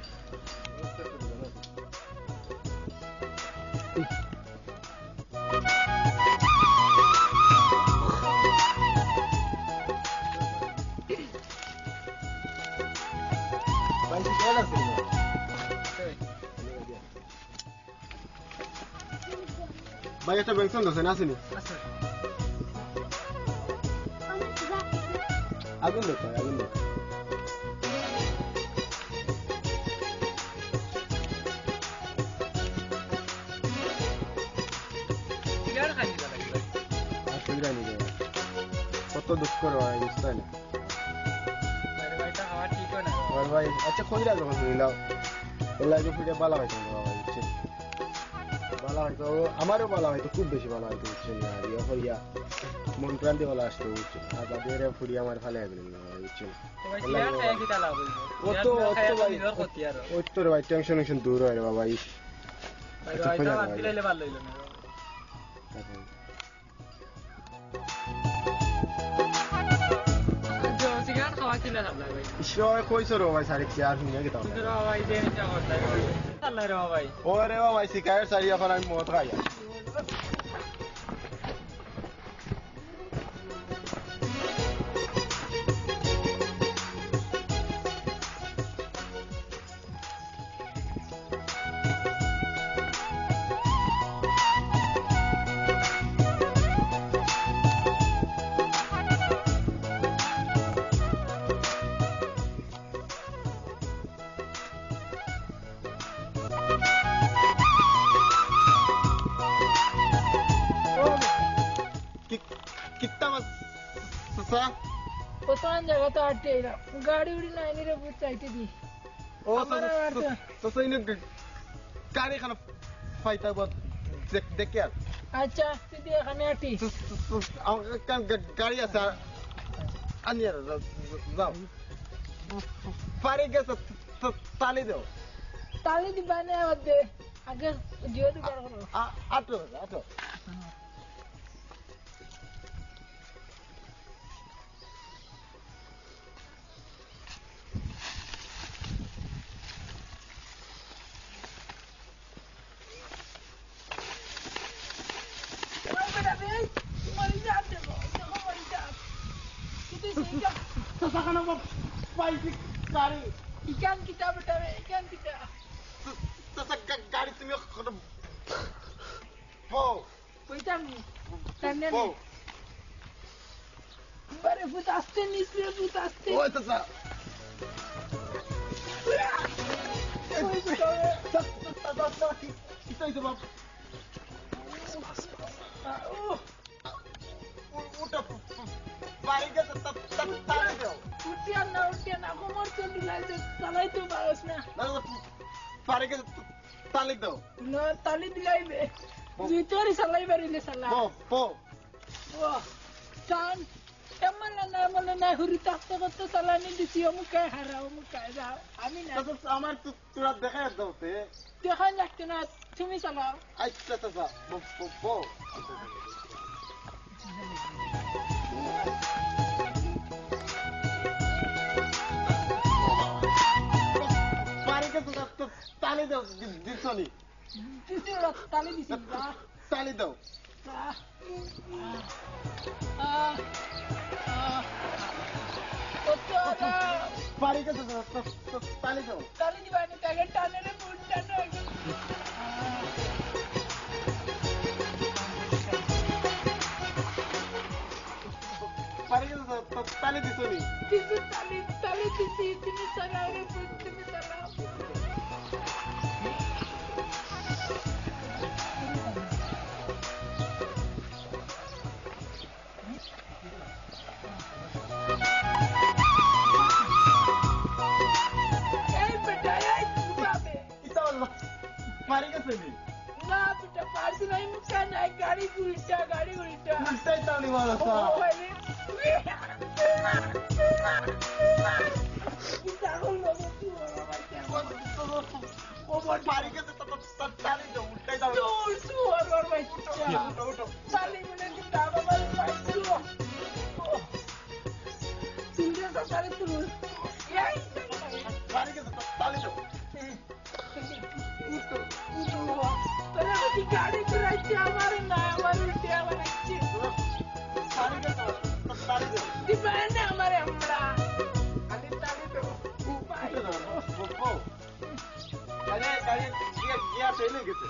ভাই একটা বেলসন দোসেন আসেনি আগুন দেখো কত দুঃখ রয় বুঝতে না ভাই আচ্ছা কইরা যখন শুনিলাম এলা যে ফুটে বালা হইতো বাবা বুঝছেন বালা হয়তো আমারও বালা হয়তো খুব বেশি বালা হয়তো বুঝছেন না ইয়া হইয়া মন প্রান্তি বালা আসতো বুঝছেন আর তাদের ফুড়ি আমার ফালে গেলেন না বুঝছেন ওত্তর ভাই টেনশন দূর হয় রে বাবা ইস কইছো রে ভাই সারি কি আর শুনিয়া গেতাম ওরে ভাই শিকায়ের সারি এখন আমি মত খাই जगह तो आटे गाड़ी उड़ी नहीं रे बहुत चाहती थी तो सही ने गाड़ी खाना फाइटा बहुत देख क्या अच्छा सीधे खाने आटी kan गाड़ी ऐसा अन्य जाओ फारी के ताली दो ताली दी बने होते अगर जो तो कर करो auto ikan kita betul ikan kita गाड़ी तुम्हें हो ikan tanda bare futaste nisle futaste ओए तसा kita itu bab udah balik ke tali dong utian na komor to dilai to talai to baros na balik ke tali dong no tali dilai be vitori salai barile sala po wah tan এমন না হুরি তাতে করতে চালানি দিছি অমুকায় হারা অমুকায় যাও আমি না আমার তোরা দেখা যাচ্ছে দেখা যাচ্ছে না তুমি চালাও আচ্ছা চাচা তালি দাও দিছনি তালি দিছি তালি দাও পারি কে তালি দাও তালি দিবানি তাকে টানে রে মুড টানো পারি কে তালি দিছনি দিছি তালি দিছি তুমি চালাও রে তুমি চালাও পারি গেছে নি না বেটা পারছি না মুখা নাই গাড়ি উল্টা উল্টাই তালি মারা পারি গেছে তালি দাও উল্টাই দাও চালি বলে দিতা বাবা পাইছো তুই তো চালি তুই পারি গেছে তালি দাও তোরা কি গাড়ি চড়াইছে আমার না আমার উল্টে আমার ইচ্ছে পারি গেছে তালি দাও দিবা না আমার আমরা আরে তালি তো উপায় গাড়ি গিয়া ফেলে গেছে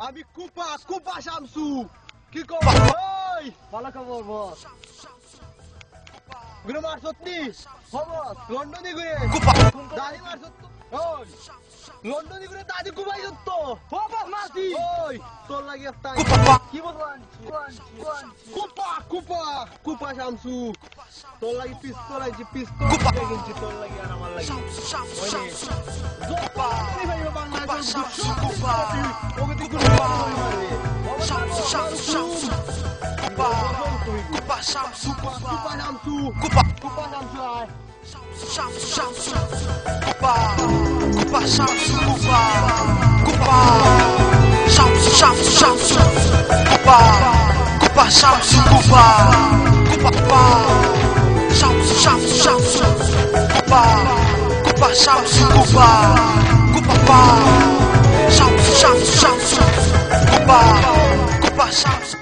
আমি কুপা শামসু কি খবর ভালো খবর বস গুরুমার সত্যি খবর লন্ডনে ঘুরে দাড়ি মারছ তো ওই লন্ডনে ঘুরে দাড়ি কুবাই যত বাবা মাসি ওই তোর লাগি একটা কি বলবান কুপা কুপা কুপা শামসু তোর লাগি পিস্তল আইছি পিস্তল কিনছি তোর লাগি আর আমার লাগি ওইনে কুপা নি ভাই বাংলাদেশ কুপা ওকে তুই কুপা মারবে Kupa Shamsu, কুপা Shamsu Kupa কুপা Shamsu আয় Shamsu, Kupa Shamsu, Kupa Shamsu, Kupa Shamsu, Kupa Shamsu, Kupa Shamsu, Kupa Shamsu, Kupa Shamsu.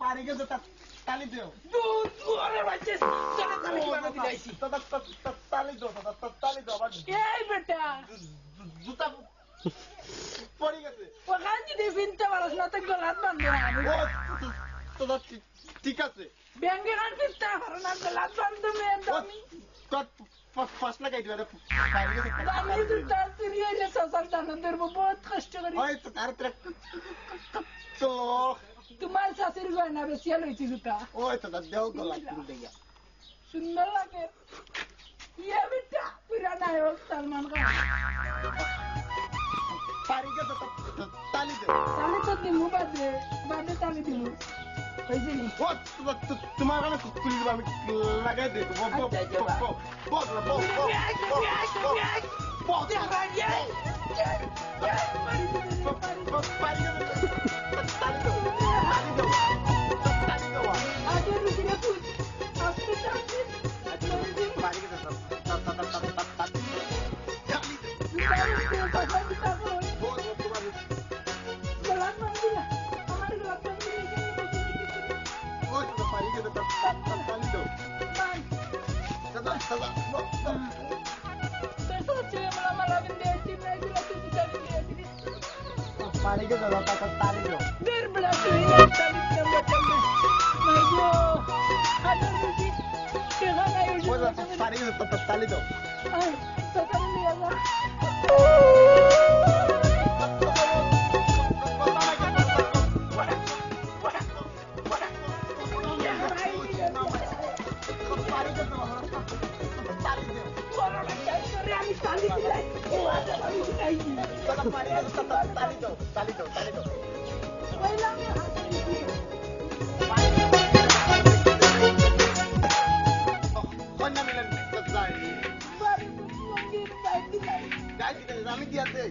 পারি গেছে তালি দিও তালি দাও আবার এই বেটা জুতা পড়ে গেছে ওখান যদি ফিনতে পারস না তো গলাত বান্ধব ঠিক আছে ব্যাংকে গান ফিনতে পারো না গলাত বান্ধব আমি ফার্স্ট লাগাই দিও আমি তো তার তুই এলে সসাল জানদের বহুত কষ্ট করি ওই তো তার তো তোমার শাশুড়ি গয়না বেশি লইছি জুতা ওই তো দেও গলা পুরো দেয়া সুন্দর লাগে ইয়ে বেটা পুরা নায়ক সালমান খান পারি গেছে তালি দিও তাহলে তো দিমু বাদে তালি দিমু হয়েছে নি ও তোমার গানে পুলিশ আমি লাগাই দেব পারি গেছে তালি দিও পারি গেছে তালি দিও আমি দিয়া দেই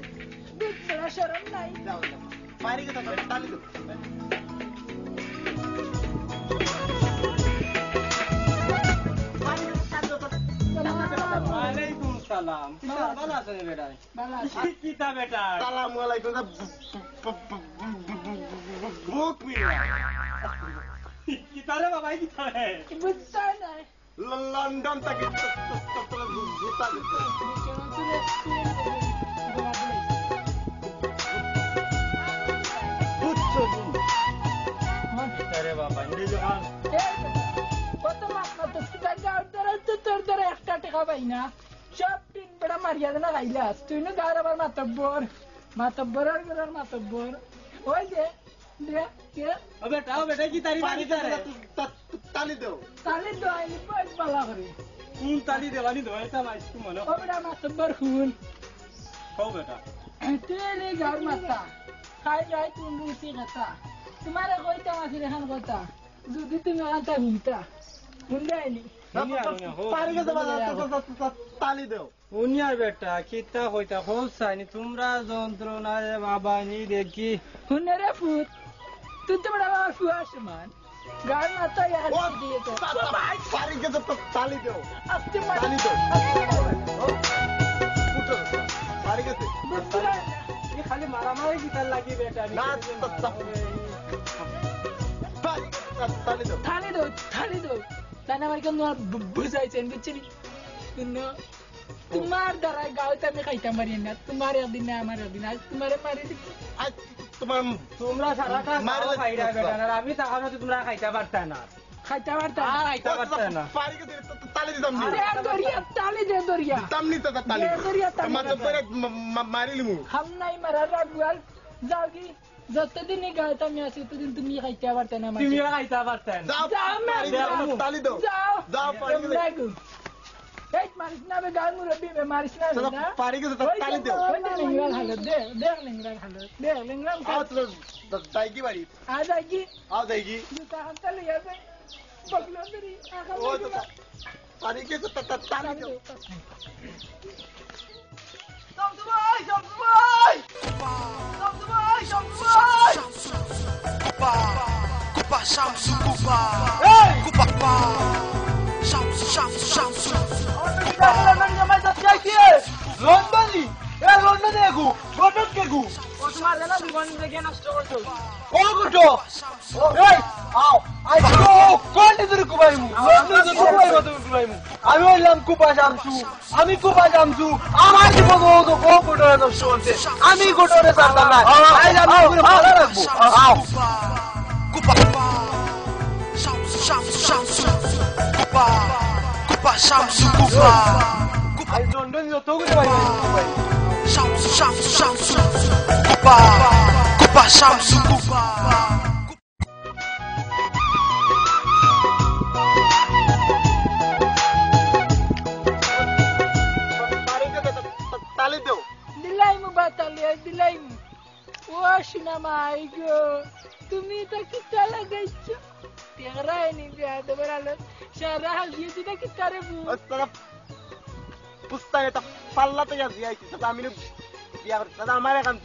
শরম নাই পারি গেছে তালি দিও ওয়ালাইকুম সালাম ভালো আছেন বেটা কিতা বেটা আসসালামু আলাইকুম বুক মিলা কিতা রে বাবা কিতা রে বুঝতে নাই লন্ডন থেকে জুতা দিতে বুঝছো কিতা রে বাবা ইন্দি যখন কত মাছ না তো তোর দ্বারা একটা টাকা পাই না সব তিন বেড়া মারিয়া দেনা খাইলাস তুই না গার আবার মাতব্বর আর গেলার মাতব্বর ওই যে ও বেটা কি তারি বাড়ি তারে তালি দেও তাহলে দোয়াইনি পাঁচ পালা করে কোন তালি দেওয়ানি দোয়াইতা মাইস কি মনে ও বেড়া মাতব্বর হুন কও বেটা তুই এলে গার মাতা খাই যাই তুই রুচি খাতা তোমার কইতা মাসি রেখান কথা যদি তুমি আনতা হুনতা হুন্ডাইনি পারি গেছে তালি দেও উনিয়ার বেটা কিতা হইতা হোসাইনি তোমরা যন্ত্রণায় বাবা নি দেখি হুনে রে ফুট তুই তো বড় আমার ফুয়া সমান গান মাতা ইয়ার দিয়ে তো পারি গেছে তালি দেও আস্তে মার তালি দেও পারি গেছে খালি মারামারি কি তার লাগি বেটা না থালি দো তাই না আমার কেন বুঝাইছেন বুঝছেন কিন্তু তোমার দ্বারা গাঁওতে আমি খাইতাম পারি না তোমার একদিন না আমার একদিন আজ তোমার মারি দিচ্ছি তোমরা সারাটা মারো খাইরা বেটা আর আমি তখন তোমরা খাইতে পারতা না খাইতে পারতাম খাইতে পারতা না তালি দিতাম নি দরিয়া তালি দে দরিয়া তামনি তো তালি দরিয়া তালি আমার পরে মারিলিমু हम नहीं मरा रागुआल जाओगी যতদিন এই গাঁওতে আমি আছি ততদিন তুমি খাইতে পারতে না তুমি খাইতে পারতা না তালি দাও যাও যাও লাগু এই মারিস না বে গাল মুরব্বি বে মারিস না না পারি কে তালি দাও লিংরাল হালো দে লিংরাল হালো দে লিংরাল আও তো দাইকি বাড়ি आ जाएगी আও দাইকি जूता हम चले जाते बगलो तेरी ও তো পারি কে তালি দাও Kupa Shamsu Kupa Kupa Pa Shamsu Shamsu Shamsu লন্ডনই এ লন্ডনে গু লন্ডন কে গু ও তোমার জানা জীবন থেকে নষ্ট করছো ও গুটো এই আও আই গো কোন দিকে কুবাইমু লন্ডনে কুবাইমু তুমি কুবাইমু আমি হইলাম কুপা শামসু আমি কুপা শামসু আমার জীবন ও তো ও গুটো নষ্ট করতে আমি গুটোরে ছাড়তাম না আই আমি পুরো ভালো রাখবো আও Kupa Pa Shamsu Shamsu Shamsu Kupa Kupa Shamsu Kupa I London যত গুলো বাইরে Shamsu Shamsu Shamsu Kupa Kupa Shamsu Kupa পারি কে তালি দাও দিলাইমু বাতালিয়া দিলাইমু ও শোনা মাই গো তুমি তো কিতা লাগাইছো তেরাইনি বিয়া দেবার আলো সারা হাল দিয়ে দিটা কিতা রে বু তোরা পুস্তায় তা পাল্লাতে যাচ্ছি আইছি তা আমি বিয়া করতে দাদা আমার এখন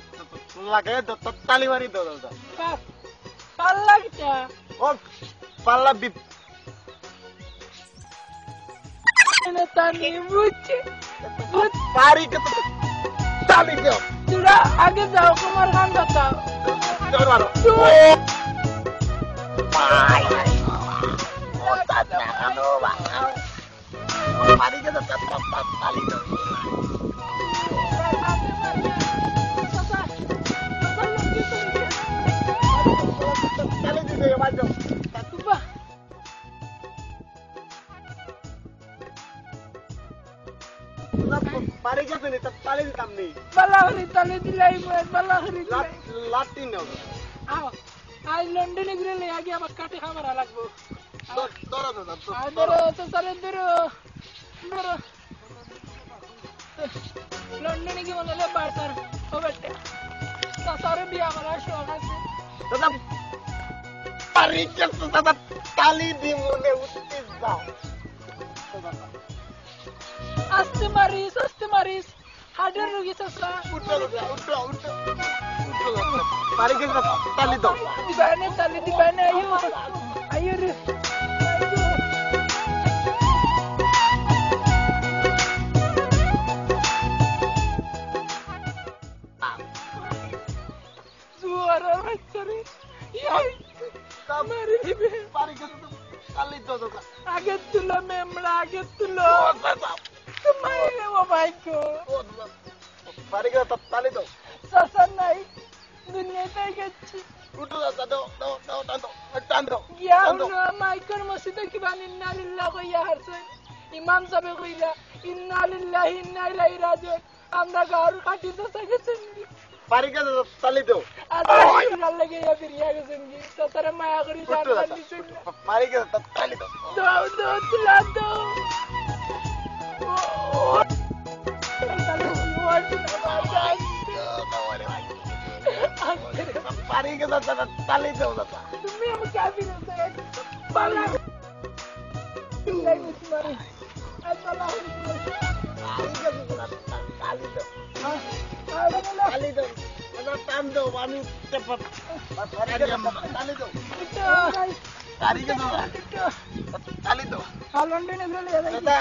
লাগে তালি মারি দাও দাদা পাল্লা কিটা ও পাল্লা বি এনে তানি বুঝছে পারি কে তালি দাও তোরা আগে যাও তোমার গান বাতাও চল মারো পারি কে তালি দাও তালি দিতে বাজো পারি কে তুমি তালি দিতাম নি বালাহরি তালে দিলাইমু বালাহরি লাতি নাও আও আজ লন্ডনে ঘুরে লে আগে আমার কাটে খামারা লাগবো তোরা দাদা ধরো তো সারে ধরো লন্ডনে কি বলে বার্তার ও বেটে সারে বিয়া করার শখ আছে দাদা পারি কে দাদা তালি দি মনে উঠতে যাও আস্তে মারিস হার্টের রোগী সসরা উঠো পারি কে তালি দাও দিবানে তালি দিবানে আয়ো রে জুয়ার বাচ্চারে ইয়াই কামারে দিবে পারি কে তালি দাও দাদা আগে তুলো মেমড়া আগে তুলো তোমারে ও ভাই কো পারি কে তালি দাও সসর নাই দুনিয়াতে গেছি উঠো দাদা দাও টান দাও ইয়া হুনা মাইকর মসজিদে কি বানি ইন্না লিল্লাহি ওয়া ইয়া হারসান ইমাম সাহেব কইলা ইন্না লিল্লাহি ইন্না ইলাইহি রাজিউন আমরা গার কাটিতে গেছেন পারি কে তালি দাও আল্লাহ লাগে ইয়া বিরিয়া গেছেন কি সসর মায়া করি জান দিছেন পারি কে তালি দাও দাও তুলা দাও পারি কে দাদা তালি দাও দাদা তুমি আমি কাবির হতে পালা ইল্লাই মুসমারে আল্লাহ তালি দাও দাদা টান দাও আমি তালি দাও পারি কে দাদা তালি দাও লন্ডনে ঘুরে দাদা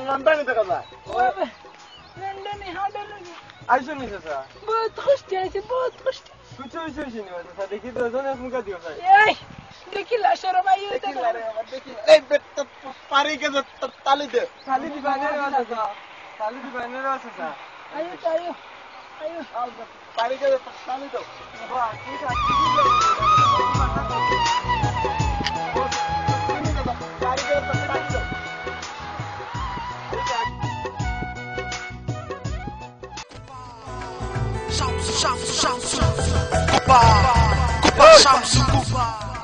লন্ডনে দেখা যায় লন্ডনে হাডার আইসো নি চাচা বহুত খুশি আছে বহুত খুশি কিছু হইছে নি চাচা দেখি তো জনে মুখা দিও ভাই এই দেখিলা শরম আইও তা এই বেটা পারি কে তালি দে খালি দিবানের চাচা খালি দিবানের চাচা আইও আইও আইও পারি কে তালি দাও বাহ ঠিক আছে পারি কে তালি দাও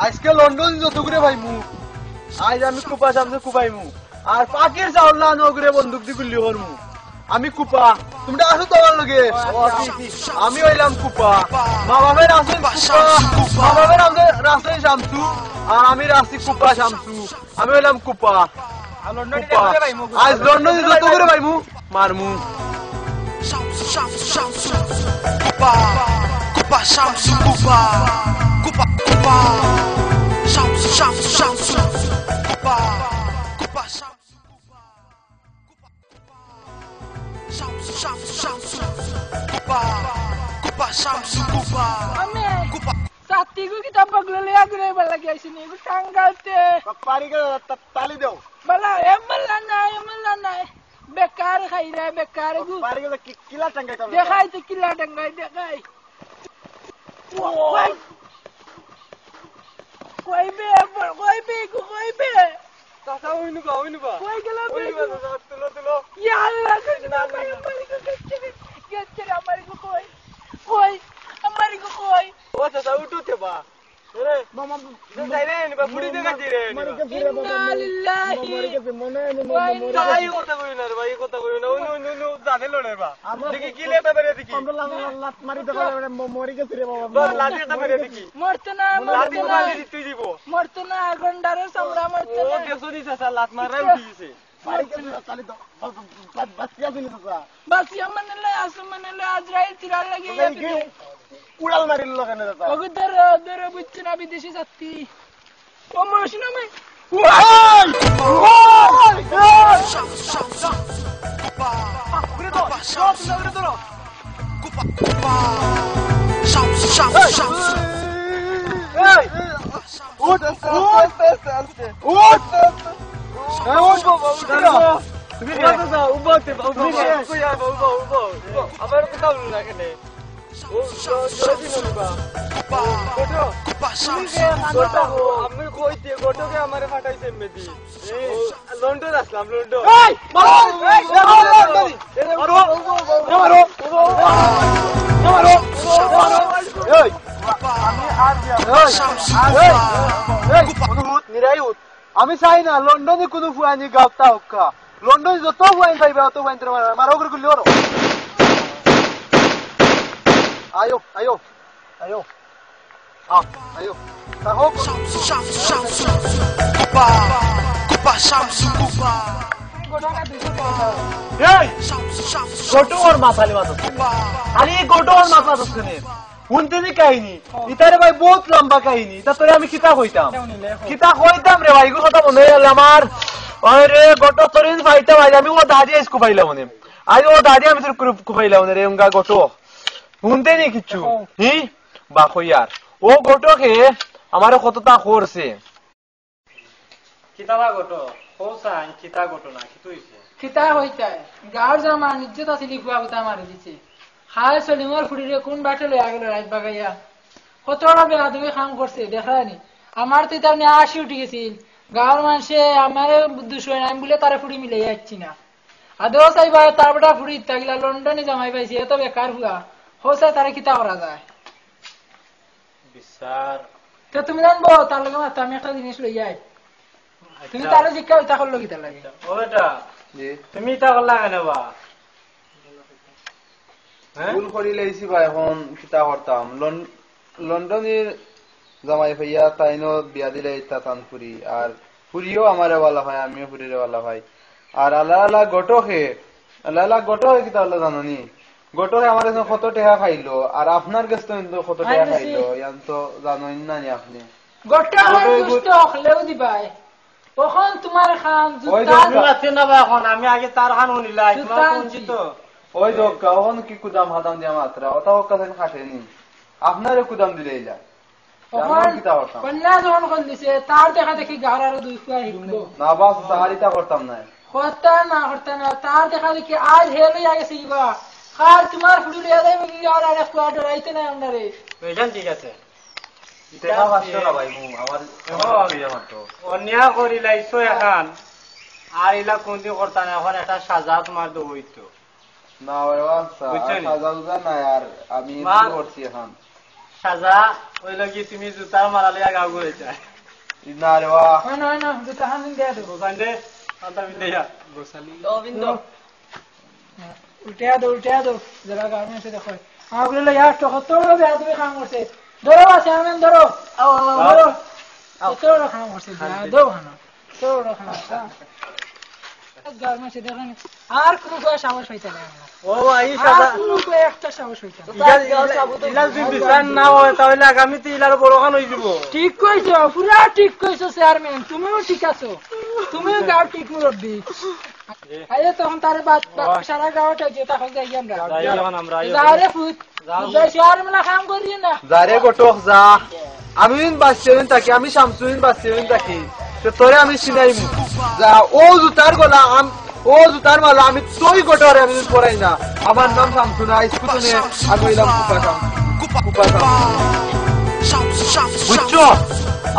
আজকে লন্ডন যত করে ভাইমু আজ আমি কুপা সামনে কুপাইমু আর পাকের চাউল না নগরে বন্দুক দি গুলি করমু আমি কুপা তোমরা আসো তো আমার লগে আমি হইলাম কুপা মা বাবার আসেন কুপা মা বাবার আমাদের রাস্তায় শামসু আর আমি রাস্তি কুপা শামসু আমি হইলাম কুপা আজ লন্ডন যত করে ভাইমু মারমু Kupa Shamsu Kupa Kupa Kupa Shamsu Shamsu Shamsu Kupa Kupa Shamsu Kupa Shamsu Shamsu Shamsu Kupa Kupa Shamsu Kupa আমি Kupa সাথী গো কিতা পাগলা লিয়া করে বলা গেছি নি গো টাঙ্গালতে পারি কে তালি দাও বলা এমলা না বেকার খাইরা বেকার গো পারি কে কিলা টাঙ্গাই দাও দেখাই তো কিলা টাঙ্গাই দেখাই কই বে চাচা হইনু বা কই গেল বে তুলো তুলো ইয়া আল্লাহ কৃষ্ণ গেছে আমারি গো কই আমারি গো কই ও চাচা উঠুতে বা রে মামা যাইরে নিবা ফুড়ি দেখা দিরে ইন্না লিল্লাহি তাই কথা কই না রে ভাই কথা কই না নো জানে লড়ে বা দেখি কি লেটা বেরে দেখি আমরা লাত মারি দেখা মরি গেছে রে বাবা তোর লাঠিটা বেরে দেখি মরতো না লাঠি মারি তুই দিব মরতো না গন্ডারের সামরা মরতো ও না কেসো দি চাচা লাত মারাই উঠি গেছে পারি কে তালি দাও বাস কিয়া দিন দাদা বাস ইয়ামানলে আসমানলে আজরাইল তিরাল লাগে উড়াল মারিল কেন দাদা ওগো দর বুঝছ না বিদেশি যাত্রী ও মরছিনা আমি Shamsu Shamsu Kupa Kupa Shamsu Kupa Kupa Shamsu Shamsu Shamsu এই উঠ তুমি কত যাও উবাতে কই আর উবা আমার কথা বল না কেন ও জলদি নবা গোটো Kupa Shamsu গোটো আমি কইতে গোটোকে আমারে ফাটাইছে মেদি লন্ডন আসলাম লন্ডন এই মারো এই আমি চাই না লন্ডনে কোনো ফুয়ানি গাওতা হক্কা লন্ডনে যত ফুয়াইন পাইবা অত ফুয়াইন তোমার মারো করে গুলি ওরো আয়ো আয়ো আয়ো আয়ো তাহো Shamsu Shamsu Shamsu Kupa Kupa Shamsu Kupa এই Shamsu Shamsu গোটো ওর মাথালি মাথা Kupa আরে গোটো ওর মাথা দছনে উনতেনি কাহিনী ইতারে ভাই বহুত লম্বা কাহিনী তা তোরে আমি কিতা কইতাম রে ভাই এগুলো কথা মনে হইল আমার আরে গোটো তোরে ভাইটা ভাই আমি ও দাদি আইস কুপাইলাম মনে আই ও দাদি আমি তোর কুপাইলাম রে এমগা গোটো উনতেনি কিচ্ছু হি বা কইয়ার ও গোটোকে আমারে কতটা করছে কিতাবা গোটো হোসান কিতা গোটো না কি তুইছে কিতা হইতা গাঁর জামা ইজ্জত আছে লিখবা বুতা মারি দিছে হাল সলিমর ফুড়িরে কোন বাটে লইয়া গেল রাত বাগাইয়া কতটা বেয়াদবি কাম করছে দেখানি আমার তো তার 80 উঠে গেছিল গাঁর মানুষে আমারে দুশোয় আমি বলে তারা ফুড়ি মিলে যাচ্ছি না আদৌ চাইবা তার বেটা ফুড়ি থাকলা লন্ডনে জামাই পাইছে এত বেকার হুয়া হোসা তারা কিতা করা যায় বিচার তো তুমি জানবো তার লগে মাত্র আমি একটা জিনিস লই যাই তুমি তার জিজ্ঞা তা করলো কিতা লাগে ও বেটা তুমি ইতা করলা কেন বা ভুল করি লাইছি ভাই এখন কিতা করতাম লন্ডনের জামাই ভাইয়া তাইনো বিয়া দিলে ইতা তান ফুরি আর ফুরিও আমারে वाला হয় আমিও ফুরিরে वाला ভাই আর আলা গোটোকে কিতা হলো জানোনি গোটোকে আমার কাছে কত টাকা খাইলো আর আপনার কাছে তো কিন্তু কত টাকা খাইলো ইয়ান তো জানোই না নি আপনি গোটা হয় দুষ্ট হলেও দিবাই কখন তোমার খান ওই জুতা দেখো। আছে না বা এখন আমি আগে তার খান উনিলাই তোমার জুতা কোনছি আনছি। তো ওই দোকা ওখান কি কুদাম হাতাম দিয়া মাত্রা ওটা ওর কাছে খাটেনি আপনারে কুদাম দিলে এইলা কখন কি তা করতাম কন্যা যখন কল দিছে তার দেখা দেখি গার আর দুই ফুয়া হিকলো না বাস সাহারিতা করতাম না করতা না তার দেখা দেখি আজ হেলে গেছে ইবা আর তোমার ফুড়ি লিয়া যাইবে কি আর আরেক ফুয়া ডরাইতে না আমরারে ওইখান ঠিক আছে দেখা পাচ্ছ না ভাই আমার মাত্র অন্যায় করিলাইছো এখন আর ইলা কোনদিন করতা না এখন একটা সাজা তোমার তো হইতো না ওই বাচ্চা বুঝছেন? সাজা না আর আমি মা- কি করছি এখন সাজা হইল কি তুমি জুতার মারালে গাও করে যায় না রে ওয়া হয় না জুতা হান দেয়া দেবো দোকান দে আন্তা বিদেয়া গোসালি উল্টে দাও যারা গার্মেন্টসে দেখো আমাগুলো লইয়া কত বেয়া তুমি কাম করছে ধরো আছে আমি ধরো ধরো কত কাম করছে দাও হানা তোর কাম গার্মেন্টসে দেখেন আর কোনো কোনো সাহস হইছে না ও ভাই আর সাজা কোনো একটা সাহস হইছে না ইলা যদি বিচার না হয় তাহলে আগামীতে ইলার বড় খান হয়ে যাব ঠিক কইছো পুরা ঠিক কইছো চেয়ারম্যান তুমিও ঠিক আছো তুমিও গাঁও ঠিক মুরব্বী আরে তখন তারে বাদ সারা গাঁওটা যে তখন যাই আমরা যাই এখন আমরা যারে ফুট চেয়ারম্যান কাম করি না যারে গটক যা আমি বাচ্চাইন থাকি আমি শামসুইন বাচ্চাইন থাকি তো তোরে আমি চিনাইম যা ও জুতার গলা ও জুতার মালা আমি তোই গটরে আমি পড়াই না আমার নাম শামসুনা স্কুলে আমি এলাম কুপাশাম বুঝছো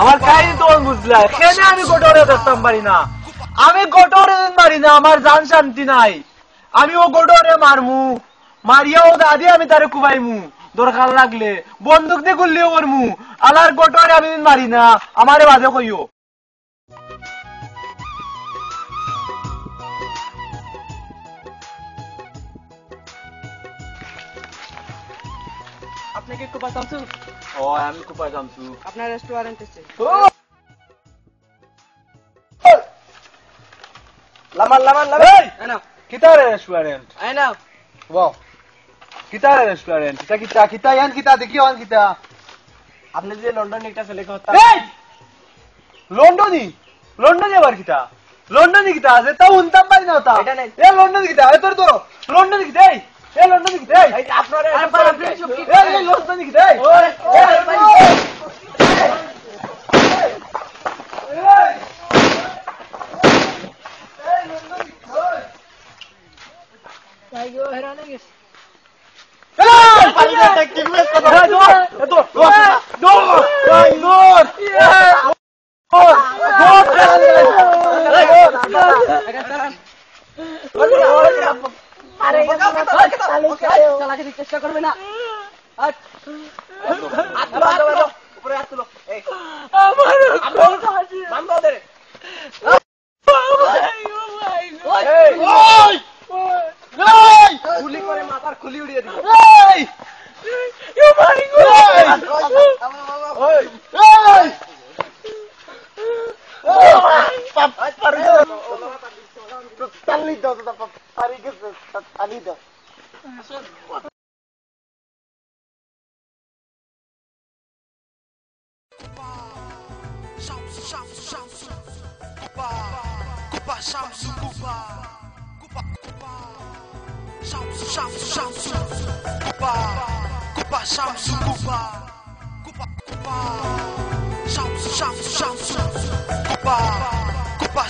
আমার কাহিনী তো বুঝলা কেন আমি গটরে দেখতাম পারি না আমি গটরে মারি না আমার জান শান্তি নাই আমি ও গটরে মারমু মারিয়া ও দাদি আমি তারে কুবাইমু দরকার লাগলে বন্দুক দিয়ে গুল্লিও করমু আলার গটরে আমি মারি না আমারে বাজে কইও আপনি কি কুপা শামসু ও আমি কুপাই শামসু আপনার রেস্টুরেন্ট আছে লামান আইনা কিতারে রেস্টুরেন্ট আইনা ওয়াও কিতারে রেস্টুরেন্ট কিতা ইয়ান কিতা দেখি ওয়ান কিতা আপনি যে লন্ডন একটা ছেলে কথা এই লন্ডনে আবার কিতা লন্ডনে কিতা আছে তা উনতাম পারি না তা এটা নেই। এ লন্ডনে কিতা এ তোর ধরো লন্ডনে কিতা এই লন্ডনে কিতা এই আপনার এই লন্ডনে কিতা এই ভাই গো হেরানে গেছে চালাকি চেষ্টা করবে না উপরে হাত তুলো গুলি করে মাথার খুলি উড়িয়ে দিবে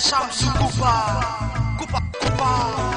Shamsu Kupa